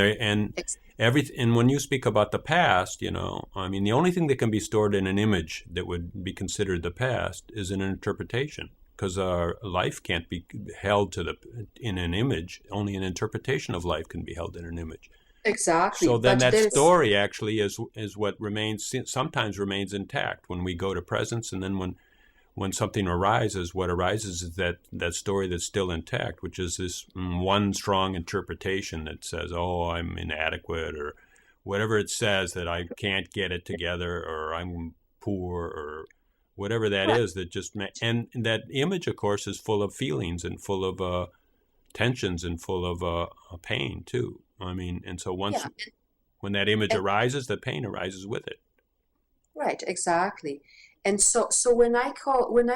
when you speak about the past, you know, I mean, the only thing that can be stored in an image that would be considered the past is an interpretation. because our life can't be held in an image. Only an interpretation of life can be held in an image. Exactly. So then But that there's, story actually is what remains, sometimes remains intact when we go to presence, and then when something arises, what arises is that story that's still intact, which is this one strong interpretation that says, "Oh, I'm inadequate," or whatever it says, that I can't get it together, or I'm poor, or whatever that right. is. And that image, of course, is full of feelings and full of tensions and full of pain too. I mean, and so once Yeah. when that image And, arises, the pain arises with it. right, exactly. And so when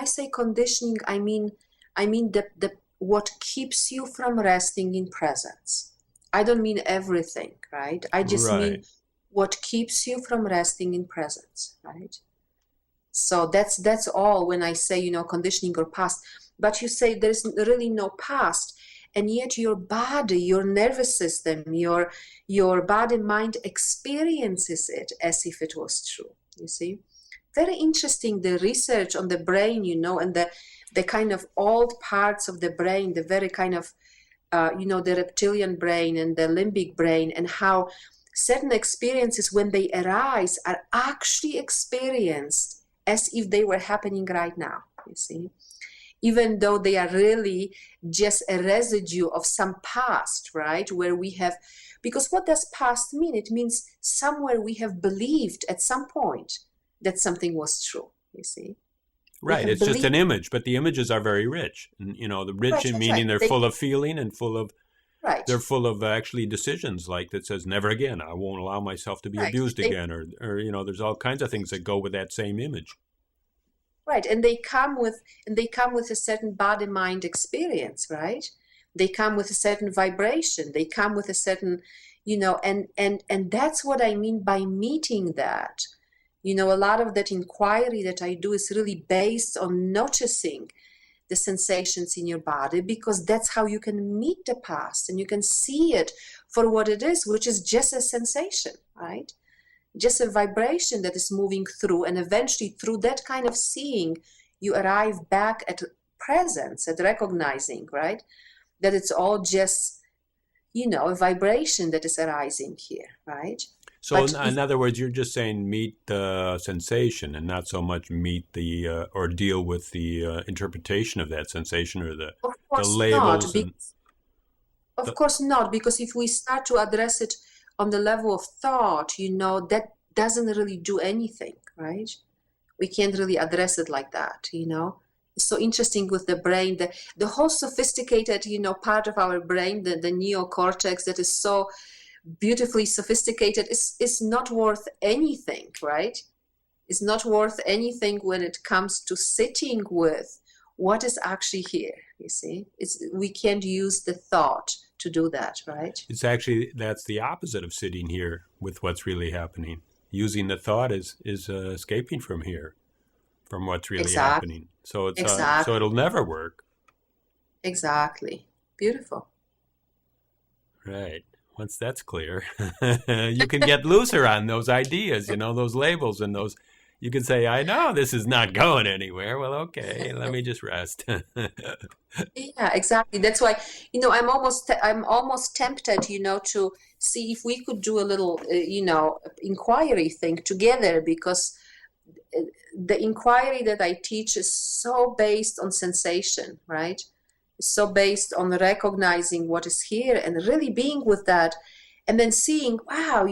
I say conditioning, I mean the what keeps you from resting in presence. I don't mean everything, right? I just Right. mean what keeps you from resting in presence, right? So that's all when I say, conditioning or past. But you say there's really no past, and yet your body, your nervous system, your body mind experiences it as if it was true. You see? Very interesting, the research on the brain, and the kind of old parts of the brain, the very kind of the reptilian brain and the limbic brain, and how certain experiences, when they arise, are actually experienced as if they were happening right now, you see, even though they are really just a residue of some past, right? Where we have, because what does past mean? It means somewhere we have believed at some point that something was true, you see. We Right. have It's just believed, an image, but the images are very rich. And, the rich right, in right, right. meaning they're They, full of feeling and right, they're full of actually decisions like that says never again. I won't allow myself to be right. abused They, again, or there's all kinds of things that go with that same image. right, and they come with a certain body mind experience, right? They come with a certain vibration. They come with a certain, and that's what I mean by meeting that. A lot of that inquiry that I do is really based on noticing the sensations in your body, because that's how you can meet the past and you can see it for what it is, which is just a sensation, right? Just a vibration that is moving through, and eventually through that kind of seeing you arrive back at presence, at recognizing, right, that it's all just a vibration that is arising here, right? So But in if, other words, you're just saying meet the sensation and not so much meet the or deal with the interpretation of that sensation or of the course not, labels and of the, course not, because if we start to address it on the level of thought, that doesn't really do anything, right? We can't really address it like that. It's so interesting with the brain, the whole sophisticated, part of our brain, the neocortex that is so beautifully sophisticated, is not worth anything, right? It's not worth anything when it comes to sitting with what is actually here, you see. We can't use the thought to do that, right? it's actually that's the opposite of sitting here with what's really happening. Using the thought is escaping from here, from what's really Exactly. happening. So so Exactly. it'll never work. Exactly. Beautiful. Right. Once that's clear, you can get looser on those ideas, those labels and those. You can say, I know this is not going anywhere. Well, okay, let me just rest. Yeah, exactly. That's why, I'm almost tempted, to see if we could do a little, inquiry thing together, because the inquiry that I teach is so based on sensation, right? It's so based on recognizing what is here and really being with that, and then seeing, wow,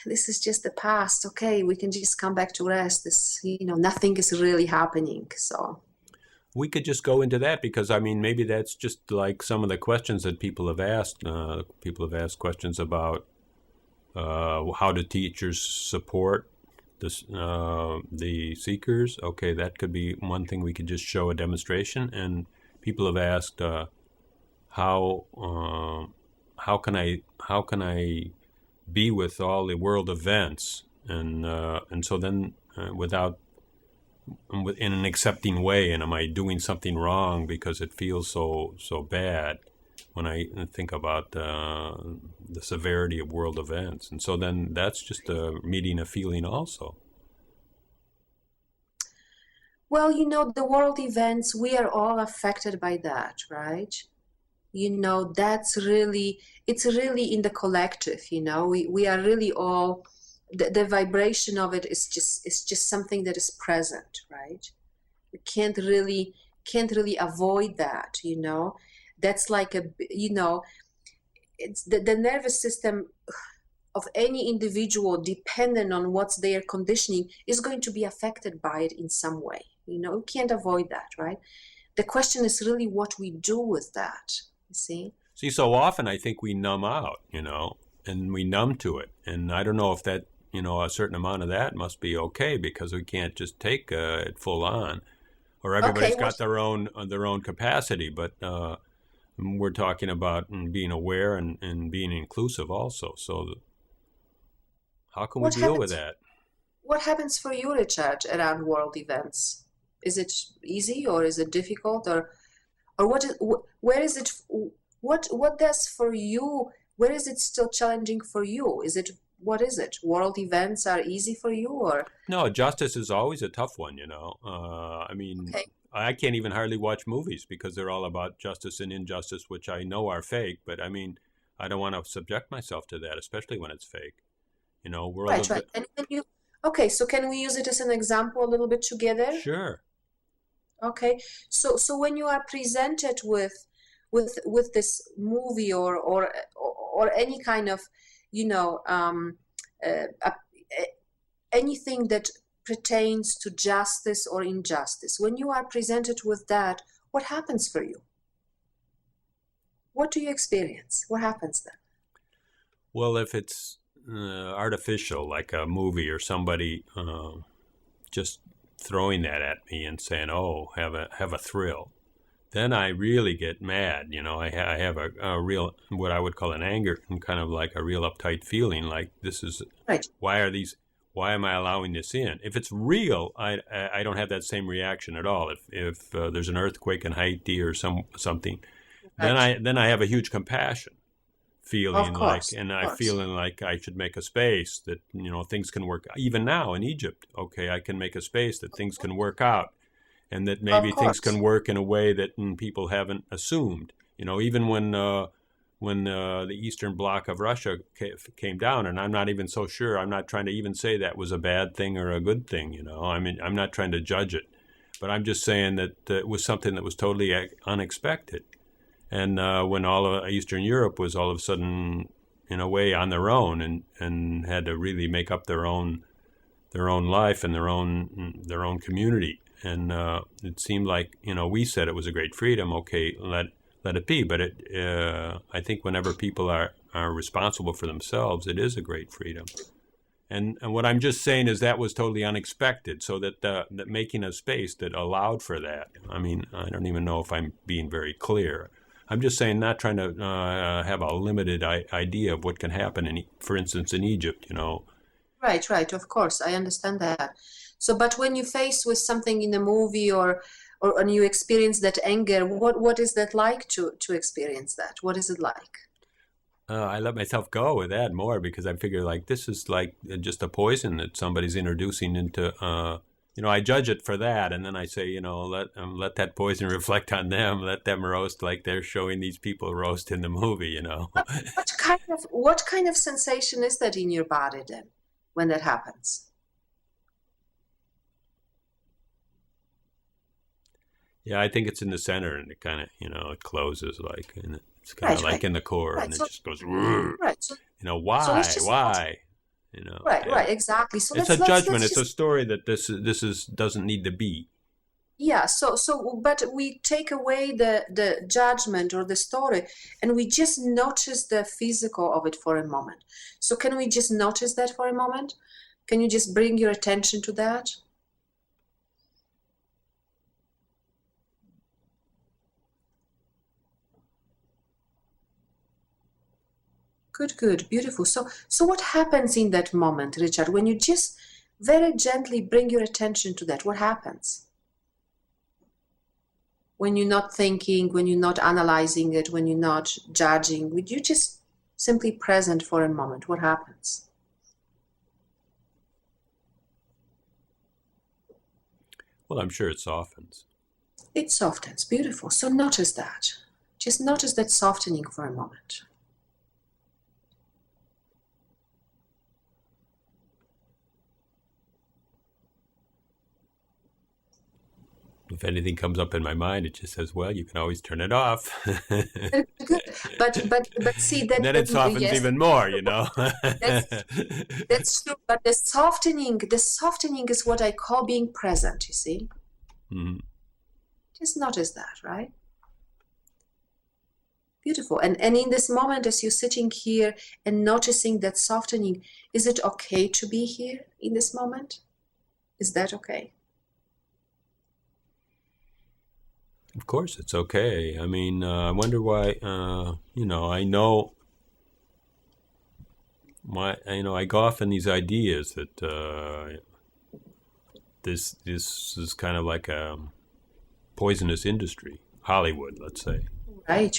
this is just the past. Okay, we can just come back to rest. Nothing is really happening. So, We could just go into that because, I mean, maybe that's just like some of the questions that people have asked. People have asked questions about how do teachers support the seekers. Okay, that could be one thing. We could just show a demonstration. And people have asked how how can I be with all the world events, and so then without in an accepting way, and am I doing something wrong because it feels so bad when I think about the severity of world events. And so then that's just meeting a feeling also. Well, the world events, we are all affected by that, right? It's really in the collective, we are really all, the vibration of it is just something that is present, right? We can't really avoid that. That's like it's the nervous system of any individual, depending on what's their conditioning, is going to be affected by it in some way. You can't avoid that, right? The question is really what we do with that, you see? See, so often I think we numb out, and we numb to it. And I don't know if that, a certain amount of that must be okay because we can't just take it full on, or Okay, everybody's got their own capacity. But we're talking about being aware and being inclusive also. So how can we what deal with happens that? what happens for you, Richard, around world events? Is it easy or is it difficult, or where is it, what does for you, where is it still challenging for you? What is it? World events are easy for you, or? No, justice is always a tough one, I mean, Okay. I can't even hardly watch movies because they're all about justice and injustice, which I know are fake. But I mean, I don't want to subject myself to that, especially when it's fake. World Right, of right. And okay, so can we use it as an example a little bit together? Sure. Okay, so when you are presented with this movie, or any kind of, you know uh, uh, anything that pertains to justice or injustice, when you are presented with that, what happens for you? What do you experience? What happens then? Well, if it's artificial, like a movie or somebody just throwing that at me and saying, "Oh, have a thrill," then I really get mad. I have a real, what I would call an anger, and kind of like a real uptight feeling, like this is, Right. why are these, why am I allowing this in? If it's real, I don't have that same reaction at all. If there's an earthquake in Haiti or something, then Right. I have a huge compassion Of feeling like, course. and Of I course. feeling like I should make a space that things can work. Even now in Egypt, okay, I can make a space that things can work out, and that Of maybe things can course. work in a way that people haven't assumed. Even when the Eastern Bloc of Russia came down, and I'm not even so sure. I'm not trying to even say that was a bad thing or a good thing. I mean, I'm not trying to judge it, but I'm just saying that it was something that was totally unexpected. And when all of Eastern Europe was all of a sudden, in a way, on their own, and had to really make up their own life and their own community. And it seemed like, we said it was a great freedom. Okay, let it be. But I think whenever people are responsible for themselves, it is a great freedom. And what I'm just saying is that was totally unexpected. So that making a space that allowed for that. I mean, I don't even know if I'm being very clear. I'm just saying, not trying to have a limited idea of what can happen for instance, in Egypt. Right, right. Of course, I understand that. So, but when you face with something in a movie, or when you experience that anger, what is that like to experience that? What is it like? I let myself go with that more because I figure like this is like just a poison that somebody's introducing into. I judge it for that, and then I say, let that poison reflect on them. Let them roast like they're showing these people roast in the movie. What kind of sensation is that in your body then when that happens? Yeah, I think it's in the center, and it kind of, it closes like, and it's kind of Right, like right, in the core, right. and it So, just goes, "Rrr." right. So let's Why, just why, right, yeah. right, exactly. So It's let's a let's judgment. let's It's a just story that this is doesn't need to be. yeah. But we take away the judgment or the story, and we just notice the physical of it for a moment. So can we just notice that for a moment? Can you just bring your attention to that? Good, good, beautiful. So what happens in that moment, Richard, when you just very gently bring your attention to that? What happens? When you're not thinking, when you're not analyzing it, when you're not judging, would you just simply present for a moment? What happens? Well, I'm sure it softens. It softens. Beautiful. So notice that. Just notice that softening for a moment. If anything comes up in my mind, it just says, "Well, you can always turn it off." Good. But see that, Then it softens yes, even more, you know. that's that's true. But the softening is what I call being present, you see? Mhm. Just notice that, right? Beautiful. And in this moment, as you're sitting here and noticing that softening, is it okay to be here in this moment? Is that okay? Of course, it's okay. I mean, I wonder why. I know I go off in these ideas that this is kind of like a poisonous industry, Hollywood, let's say. And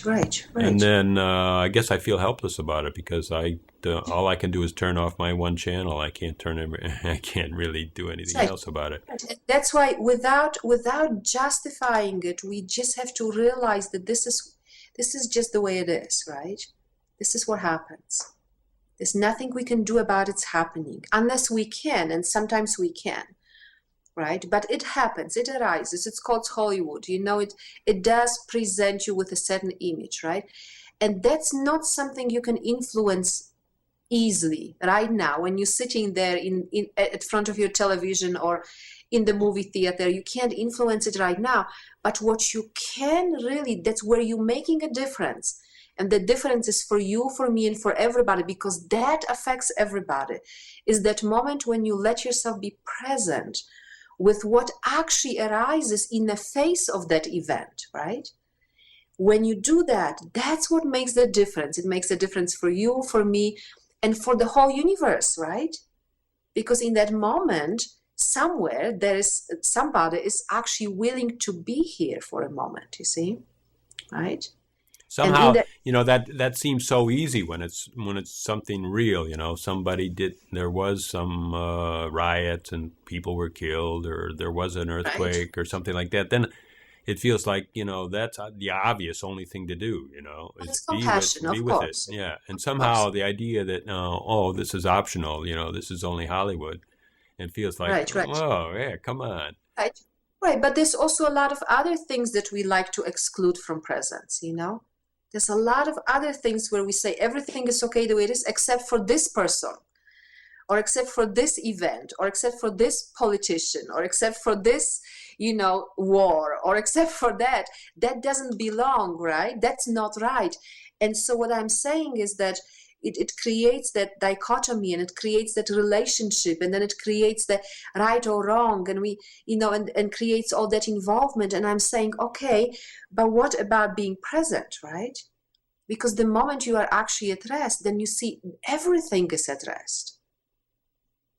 Right. then I guess I feel helpless about it because all I can do is turn off my one channel. I can't I can't really do anything Right. else about it. And that's why without justifying it, we just have to realize that this is just the way it is, right? This is what happens. There's nothing we can do about it's happening unless we can, and sometimes we can, right? But it happens, it arises. It's called Hollywood. It does present you with a certain image, right? And that's not something you can influence easily right now when you're sitting there in at front of your television or in the movie theater. You can't influence it right now, but what you can really, that's where you're making a difference. And the difference is for you, for me, and for everybody, because that affects everybody, is that moment when you let yourself be present with what actually arises in the face of that event, right? When you do that, that's what makes the difference. It makes a difference for you, for me, and for the whole universe, right? Because in that moment, somewhere there is somebody is actually willing to be here for a moment, you see, right? And in Somehow, that, that seems so easy when it's something real. There was some riots and people were killed, or there was an right, earthquake or something like that. Then it feels like that's the obvious only thing to do, is it's compassion, be of with it. course, Yeah. And of course, somehow the idea that oh, this is optional, this is only Hollywood. It feels like, right. oh yeah, come on. Right, right. But there's also a lot of other things that we like to exclude from presence. There's a lot of other things where we say everything is okay the way it is, except for this person, or except for this event, or except for this politician, or except for this, war, or except for that. That doesn't belong, right? That's not right. And so what I'm saying is that it creates that dichotomy, and it creates that relationship, and then it creates the right or wrong, and and creates all that involvement. And I'm saying, okay, but what about being present, right? Because the moment you are actually at rest, then you see everything is at rest,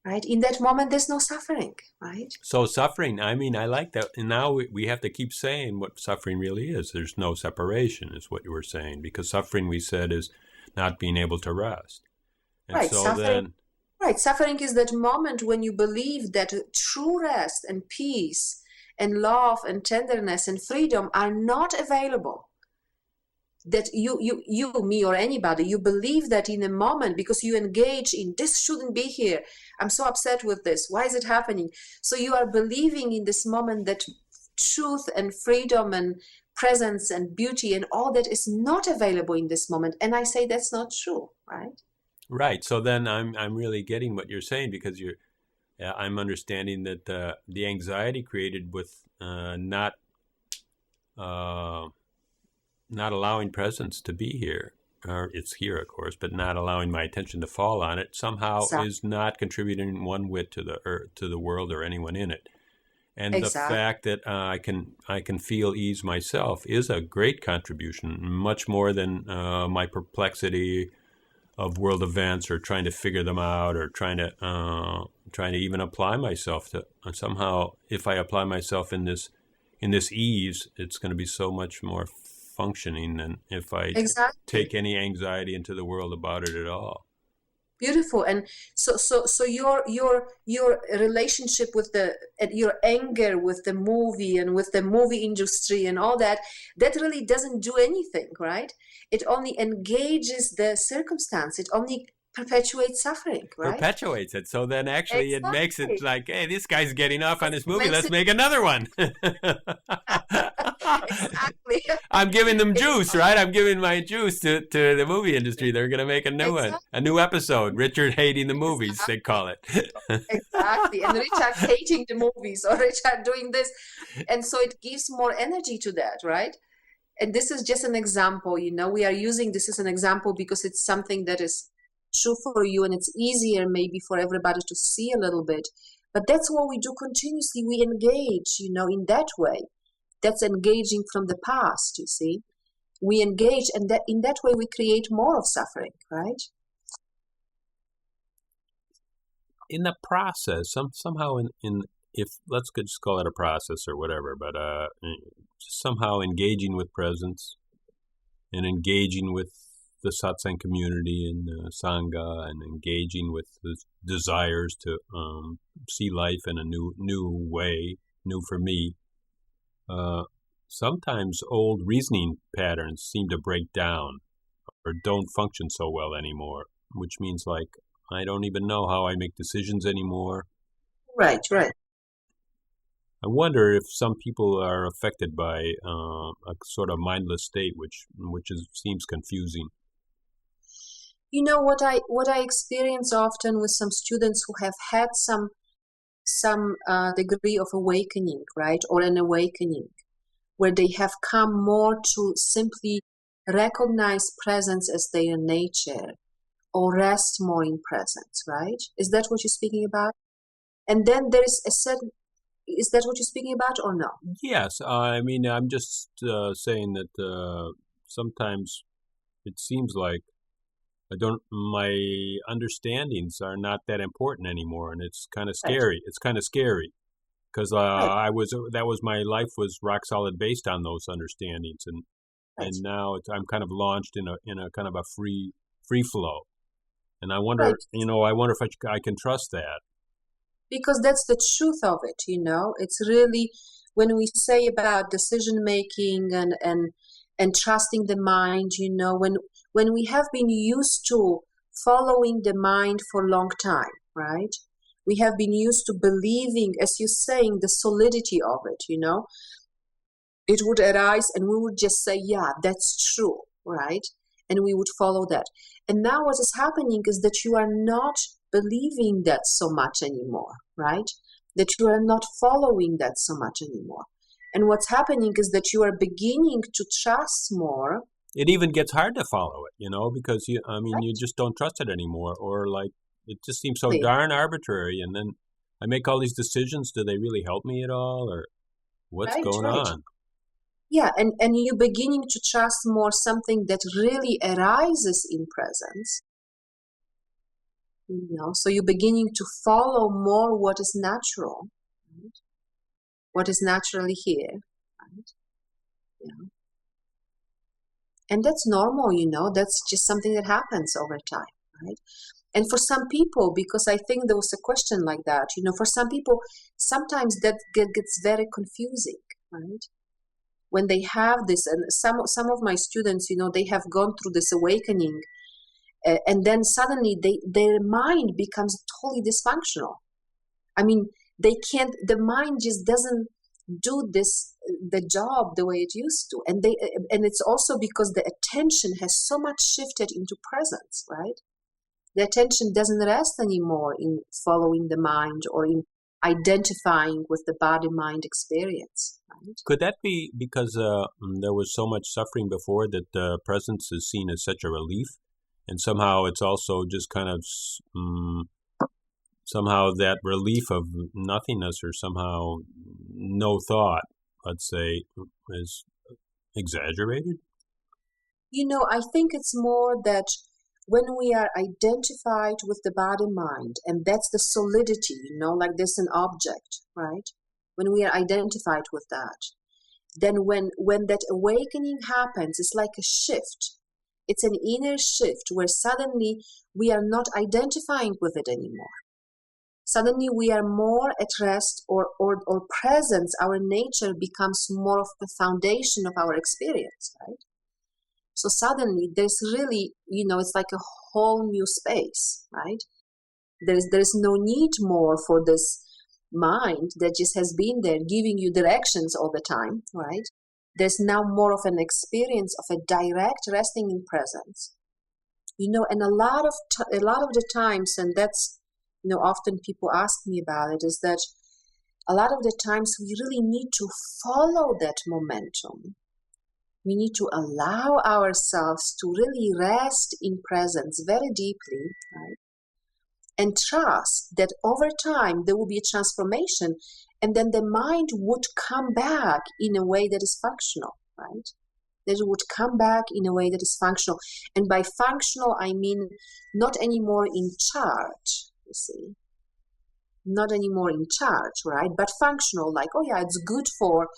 right? In that moment, there's no suffering, right? So suffering, I mean, I like that. And now we have to keep saying what suffering really is. There's no separation, is what you were saying, because suffering, we said, is not being able to rest. And Right, so suffering. then, Right, suffering is that moment when you believe that true rest and peace and love and tenderness and freedom are not available. That me, or anybody, you believe that in a moment because you engage in this shouldn't be here. I'm so upset with this. Why is it happening? So you are believing in this moment that truth and freedom and presence and beauty and all that is not available in this moment. And I say that's not true, right? right. So then I'm really getting what you're saying, because I'm understanding that the anxiety created with uh, not allowing presence to be here, or it's here, of course, but not allowing my attention to fall on it, somehow Exactly. is not contributing one whit to the earth, to the world, or anyone in it. And the Exactly. fact that I can feel ease myself is a great contribution, much more than my perplexity of world events, or trying to figure them out, or trying to even apply myself to somehow. If I apply myself in this ease, it's going to be so much more functioning than if I Exactly. take any anxiety into the world about it at all. Beautiful. And so your relationship with the and your anger with the movie and with the movie industry and all that, that really doesn't do anything, right? It only engages the circumstance. It only perpetuates suffering, right? Perpetuates it. So then actually it makes it Exactly. like, hey, this guy's getting off on Yes, this it movie. makes Let's it make another one. exactly. I'm giving them It juice, right? I'm giving my juice to the movie industry. They're going to make a new one, exactly a new episode. Richard hating the movies, they exactly call it. exactly. And Richard hating the movies or Richard doing this, and so it gives more energy to that, right? And this is just an example, we are using this as an example because it's something that is true for you and it's easier maybe for everybody to see a little bit. But that's what we do continuously. We engage, in that way. That's engaging from the past, you see. We engage, and that in that way we create more of suffering, right? In the process, somehow in if let's just call it a process or whatever, but somehow engaging with presence and engaging with the satsang community and sangha and engaging with the desires to see life in a new way, new for me. Sometimes old reasoning patterns seem to break down or don't function so well anymore, which means like I don't even know how I make decisions anymore. Right, right. I wonder if some people are affected by a sort of mindless state, which seems confusing. What I experience often with some students who have had some degree of awakening, right, or an awakening, where they have come more to simply recognize presence as their nature or rest more in presence, right? Is that what you're speaking about? And then there is a certain, is that what you're speaking about or no? Yes, I mean I'm just saying that sometimes it seems like my understandings are not that important anymore, and it's kind of Right, scary. It's kind of scary because right, that was my life was rock solid based on those understandings, right, and now I'm kind of launched in a kind of a free flow, and right. I wonder if I can trust that. Because that's the truth of it, It's really when we say about decision making and trusting the mind, when we have been used to following the mind for a long time, right? We have been used to believing, as you're saying, the solidity of it, it would arise and we would just say, yeah, that's true, right? And we would follow that. And now what is happening is that you are not believing that so much anymore, right? That you are not following that so much anymore. And what's happening is that you are beginning to trust more. It even gets hard to follow it, because you Right? just don't trust it anymore, or like it just seems so Exactly. darn arbitrary. And then I make all these decisions. Do they really help me at all, or what's Right, going right. on? Yeah, and you're beginning to trust more something that really arises in presence. So you're beginning to follow more what is natural, right? What is naturally here, right? Yeah. And that's normal, that's just something that happens over time, right? And for some people, because I think there was a question like that, for some people, sometimes that gets very confusing, right? When they have this, and some of my students, they have gone through this awakening, and then suddenly their mind becomes totally dysfunctional. I mean, the mind just doesn't do the job the way it used to, and it's also because the attention has so much shifted into presence, right? The attention doesn't rest anymore in following the mind or in identifying with the body mind experience, right? Could that be because there was so much suffering before that presence is seen as such a relief, and somehow it's also just kind of somehow that relief of nothingness or somehow no thought, let's say, is exaggerated? I think it's more that when we are identified with the body mind, and that's the solidity, like there's an object, right? When we are identified with that, then when that awakening happens, it's like a shift. It's an inner shift where suddenly we are not identifying with it anymore. Suddenly we are more at rest, or presence, our nature becomes more of the foundation of our experience, right? So suddenly there's really, it's like a whole new space, right? There's no need more for this mind that just has been there giving you directions all the time, right? There's now more of an experience of a direct resting in presence, and a lot of the times, and that's, often people ask me about it, is that a lot of the times we really need to follow that momentum. We need to allow ourselves to really rest in presence very deeply, right? And trust that over time there will be a transformation, and then the mind would come back in a way that is functional, right? That it would come back in a way that is functional. And by functional, I mean not anymore in charge, you see. Not anymore in charge, right? But functional, like, oh yeah, it's good for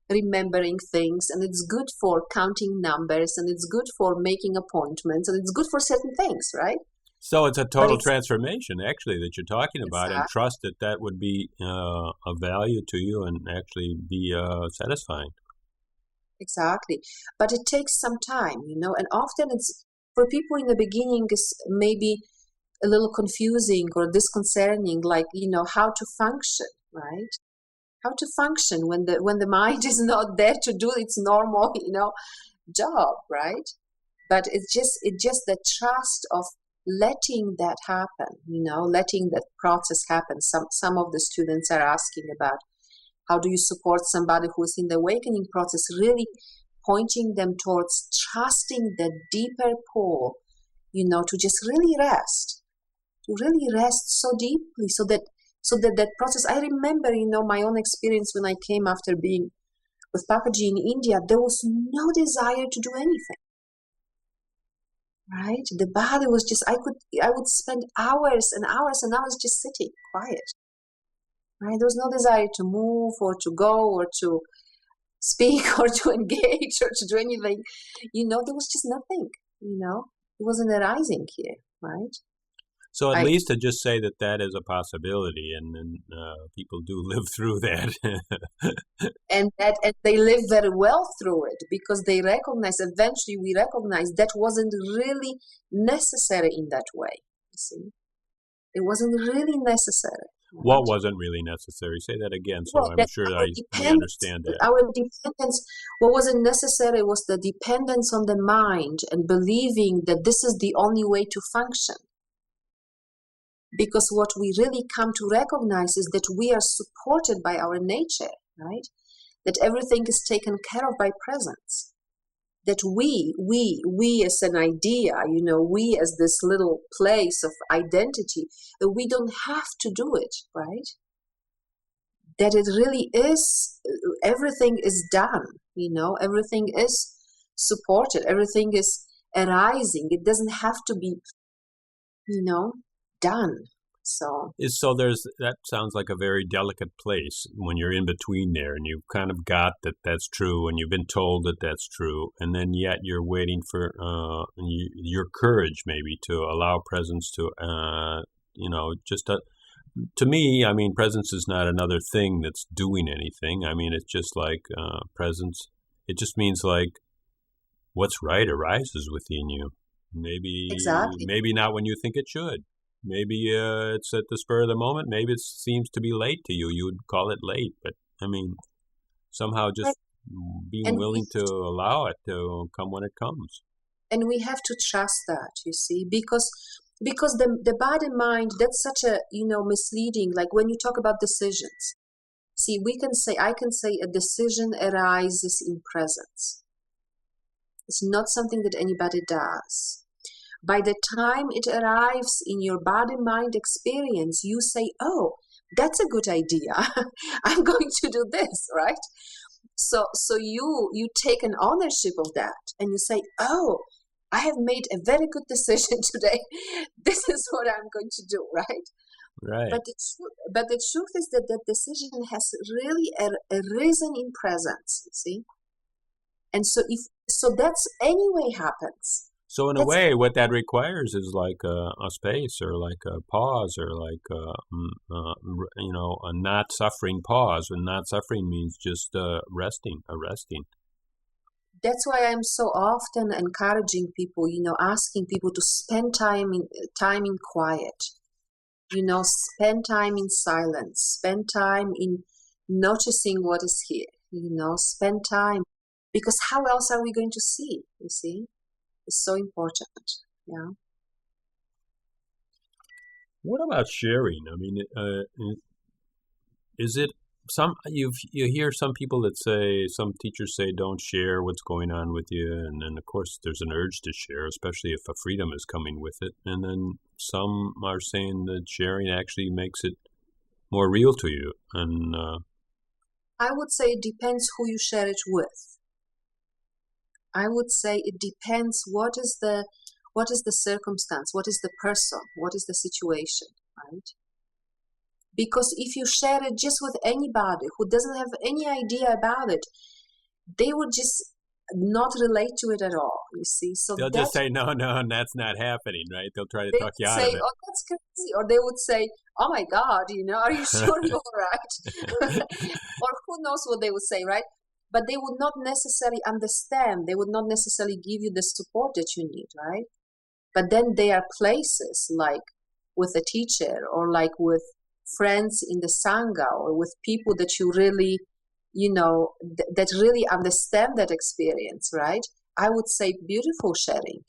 remembering things, and it's good for counting numbers, and it's good for making appointments, and it's good for certain things, right? So it's a total transformation, actually, that you're talking about, Exactly. and trust that would be of value to you and actually be satisfying. Exactly. But it takes some time, and often it's, for people in the beginning, is maybe a little confusing or disconcerting, like, how to function, right? How to function when the mind is not there to do its normal, job, right? But it's just the trust of letting that happen, letting that process happen. Some of the students are asking about how do you support somebody who's in the awakening process, really pointing them towards trusting the deeper pull, to just really rest, so deeply, so that process. I remember, my own experience when I came after being with Papaji in India. There was no desire to do anything, right? The body was just, I would spend hours and hours and hours just sitting quiet, right? There was no desire to move or to go or to speak or to engage or to do anything. There was just nothing, it wasn't arising here, right? So at least to just say that is a possibility, and people do live through that. and they live very well through it, because they recognize, eventually we recognize that wasn't really necessary in that way. You see, it wasn't really necessary. What wasn't really necessary? Say that again, so I'm sure I understand that. Our dependence, what wasn't necessary was the dependence on the mind and believing that this is the only way to function. Because what we really come to recognize is that we are supported by our nature, right? That everything is taken care of by presence. That we as an idea, we as this little place of identity, that we don't have to do it, right? That it really is, everything is done, everything is supported, everything is arising. It doesn't have to be, done. So that sounds like a very delicate place when you're in between there, and you've kind of got that's true, and you've been told that that's true, and then yet you're waiting for your courage maybe to allow presence to to me, I mean, presence is not another thing that's doing anything. I mean, it's just like presence. It just means like what's right arises within you. Maybe not when you think it should. Maybe it's at the spur of the moment. Maybe it seems to be late to you. You would call it late. But, I mean, somehow just being willing to allow it to come when it comes. And we have to trust that, you see, because the body-mind, that's such a, misleading. Like when you talk about decisions. See, I can say a decision arises in presence. It's not something that anybody does. By the time it arrives in your body-mind experience, you say, oh, that's a good idea. I'm going to do this, right? So you take an ownership of that, and you say, oh, I have made a very good decision today. This is what I'm going to do, right? Right. But the truth is that that decision has really arisen in presence, you see? And so that's anyway happens. So in a That's way, what that requires is like a space or like a pause or like a not suffering pause. And not suffering means just resting, a resting. that's why I'm so often encouraging people, asking people to spend time in quiet. Spend time in silence, spend time in noticing what is here, spend time, because how else are we going to see? You see, it's so important. Yeah. What about sharing? I mean, is it you hear some people that say, some teachers say, don't share what's going on with you, and then of course there's an urge to share, especially if a freedom is coming with it, and then some are saying that sharing actually makes it more real to you, and I would say it depends who you share it with. I would say it depends what is the circumstance, what is the person, what is the situation, right? Because if you share it just with anybody who doesn't have any idea about it, they would just not relate to it at all, you see. So they'll just that say, no, no, and that's not happening, right? They'll try to they talk you would out of say, it. oh, that's crazy, or they would say, oh my God, are you sure you're right? Or who knows what they would say, right? But they would not necessarily understand. They would not necessarily give you the support that you need, right? But then there are places like with a teacher or like with friends in the Sangha or with people that you really, that really understand that experience, right? I would say beautiful sharing.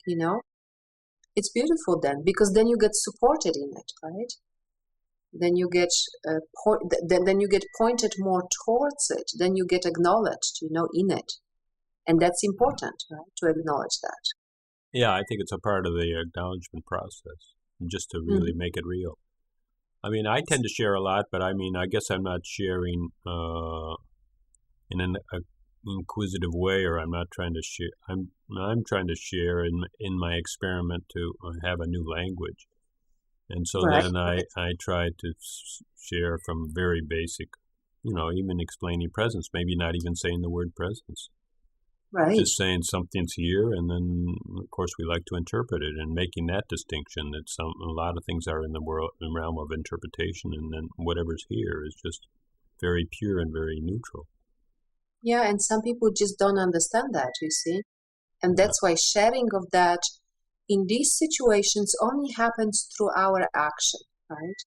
It's beautiful then because then you get supported in it, right? Then you get then you get pointed more towards it. Then you get acknowledged, in it, and that's important, right? To acknowledge that. Yeah, I think it's a part of the acknowledgement process, just to really Mm-hmm. make it real. I mean, I tend to share a lot, but I mean, I guess I'm not sharing in an inquisitive way, or I'm not trying to share. I'm trying to share in my experiment to have a new language, and so Right. then I try to share from very basic, even explaining presence, maybe not even saying the word presence, Right. just saying something's here, and then of course we like to interpret it and making that distinction that a lot of things are in the world, in the realm of interpretation, and then whatever's here is just very pure and very neutral. Yeah, and some people just don't understand that, you see. And Yeah. that's why sharing of that in these situations only happens through our action, right?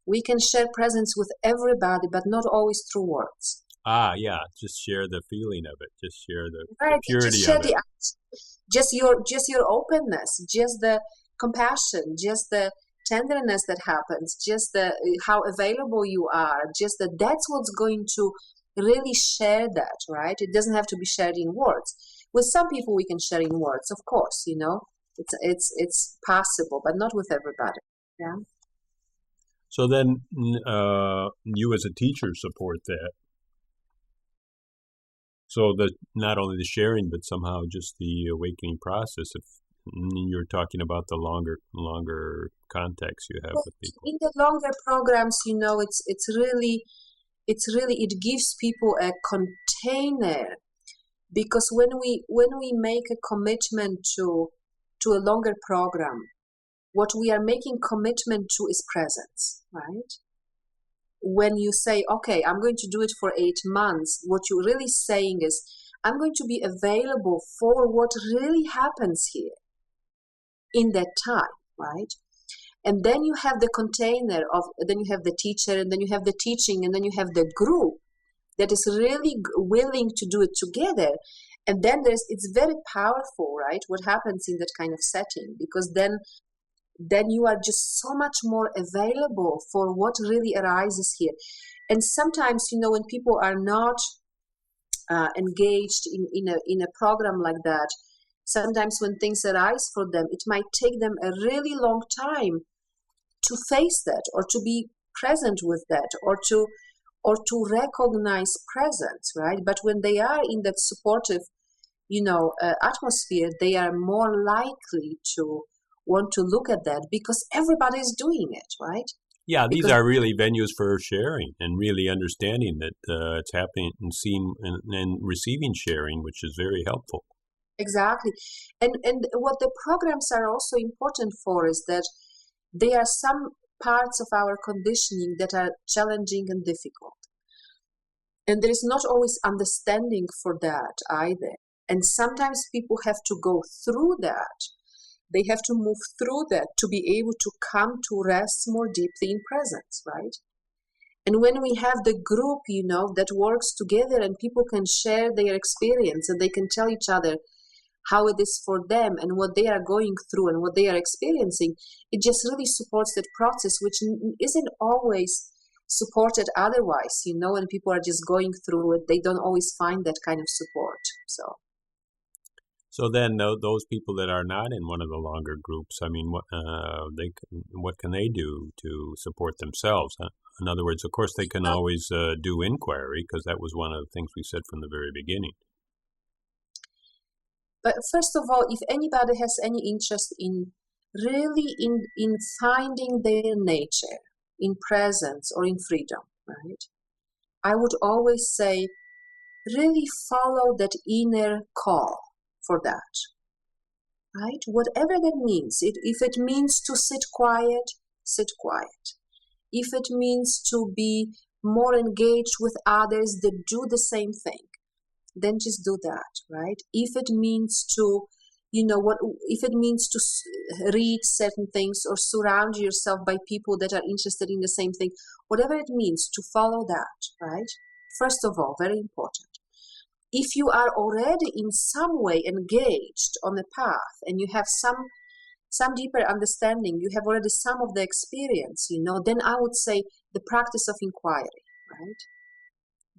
We can share presence with everybody, but not always through words. Ah, yeah, just share the feeling of it, just share the Right. Just purity share of it. the action, just your openness, just the compassion, just the tenderness that happens, just the how available you are, just that's what's going to really share that, right? It doesn't have to be shared in words. With some people we can share in words, of course, it's possible, but not with everybody. Yeah. So then you as a teacher support that. So that not only the sharing, but somehow just the awakening process. If you're talking about the longer context you have But with people. in the longer programs, it's really it gives people a container, because when we make a commitment to a longer program, what we are making commitment to is presence, right? When you say, okay, I'm going to do it for 8 months, what you're really saying is, I'm going to be available for what really happens here in that time, right? And then you have the container of, then you have the teacher, and then you have the teaching, and then you have the group that is really willing to do it together. And then it's very powerful, right? What happens in that kind of setting, because then you are just so much more available for what really arises here. And sometimes, when people are not engaged in a program like that, sometimes when things arise for them, it might take them a really long time to face that, or to be present with that, or to recognize presence, right? But when they are in that supportive, atmosphere, they are more likely to want to look at that, because everybody is doing it, right? Yeah, these Because are really venues for sharing and really understanding that it's happening, and seeing and receiving sharing, which is very helpful. Exactly. And what the programs are also important for is that there are some parts of our conditioning that are challenging and difficult. And there is not always understanding for that either. And sometimes people have to go through that. They have to move through that to be able to come to rest more deeply in presence, right? And when we have the group, that works together and people can share their experience and they can tell each other how it is for them and what they are going through and what they are experiencing, it just really supports that process, which isn't always supported otherwise, when people are just going through it, they don't always find that kind of support. So then, those people that are not in one of the longer groups, I mean, what can they do to support themselves? Huh? In other words, of course, they can always do inquiry, because that was one of the things we said from the very beginning. But first of all, if anybody has any interest in really in finding their nature in presence or in freedom, right? I would always say, really follow that inner call for that, right? Whatever that means. If it means to sit quiet, sit quiet. If it means to be more engaged with others that do the same thing, then just do that, right? If it means to, if it means to read certain things or surround yourself by people that are interested in the same thing, whatever it means, to follow that, right? First of all, very important. If you are already in some way engaged on the path and you have some deeper understanding, you have already some of the experience, then I would say the practice of inquiry, right?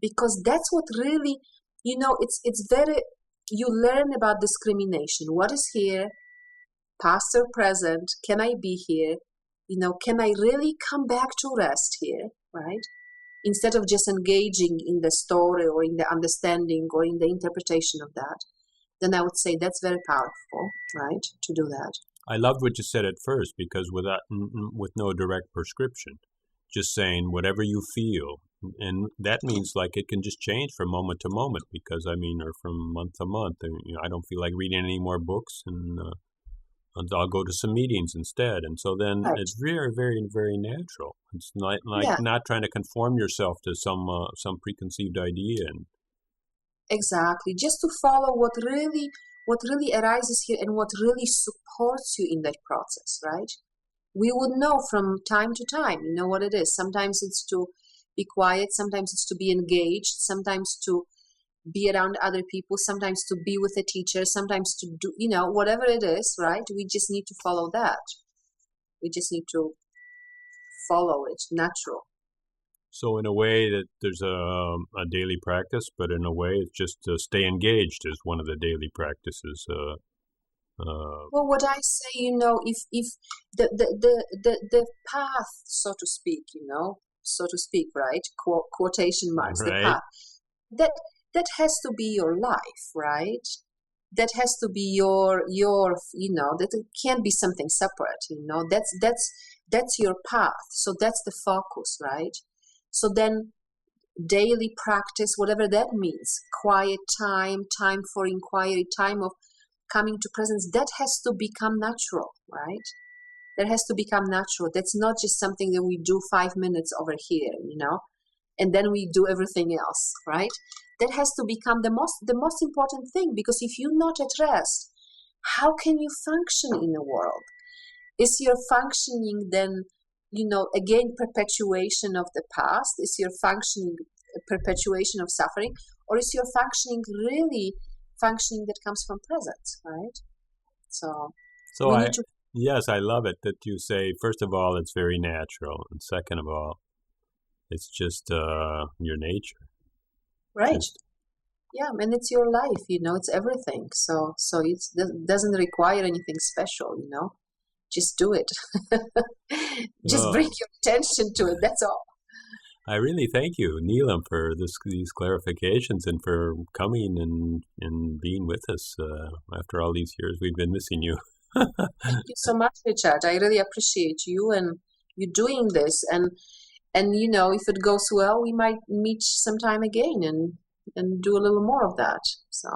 Because that's what really, it's very, you learn about discrimination. What is here, past or present? Can I be here? Can I really come back to rest here, right? Instead of just engaging in the story or in the understanding or in the interpretation of that, then I would say that's very powerful, right, to do that. I loved what you said at first, because with no direct prescription, just saying whatever you feel. And that means like it can just change from moment to moment, because or from month to month. And, I don't feel like reading any more books, and I'll go to some meetings instead. And so then it's very, very, very natural. It's not not trying to conform yourself to some preconceived idea. And exactly, just to follow what really arises here and what really supports you in that process, right? We would know from time to time, what it is. Sometimes it's to be quiet, sometimes it's to be engaged, sometimes to be around other people, sometimes to be with a teacher, sometimes to do, whatever it is, right? We just need to follow that. We just need to follow it, natural. So in a way that there's a daily practice, but in a way it's just to stay engaged is one of the daily practices. Well, what I say, if the path, so to speak, right? Quotation marks, right. The path. That has to be your life, right? That has to be your that it can't be something separate, that's your path. So that's the focus, right? So then daily practice, whatever that means, quiet time for inquiry, time of coming to presence, that has to become natural, right? That has to become natural. That's not just something that we do 5 minutes over here, and then we do everything else, right? That has to become the most important thing, because if you're not at rest, how can you function in the world? Is your functioning then, again, perpetuation of the past? Is your functioning a perpetuation of suffering? Or is your functioning really functioning that comes from presence, right? So yes, I love it that you say, first of all, it's very natural. And second of all, it's just your nature. Right. Yeah, and it's your life, it's everything. So it doesn't require anything special, Just do it. Just bring your attention to it. That's all. I really thank you, Neelam, for these clarifications and for coming and being with us after all these years. We've been missing you. Thank you so much, Richard. I really appreciate you and you doing this. And if it goes well, we might meet sometime again and do a little more of that. So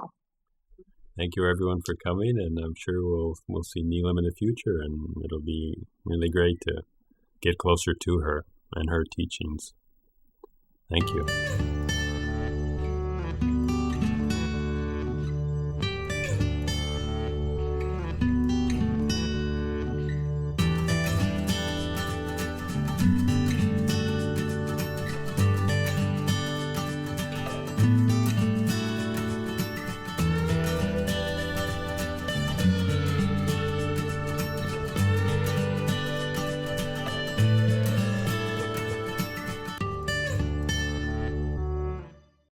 Thank you, everyone, for coming, and I'm sure we'll see Neelam in the future, and it'll be really great to get closer to her and her teachings. Thank you.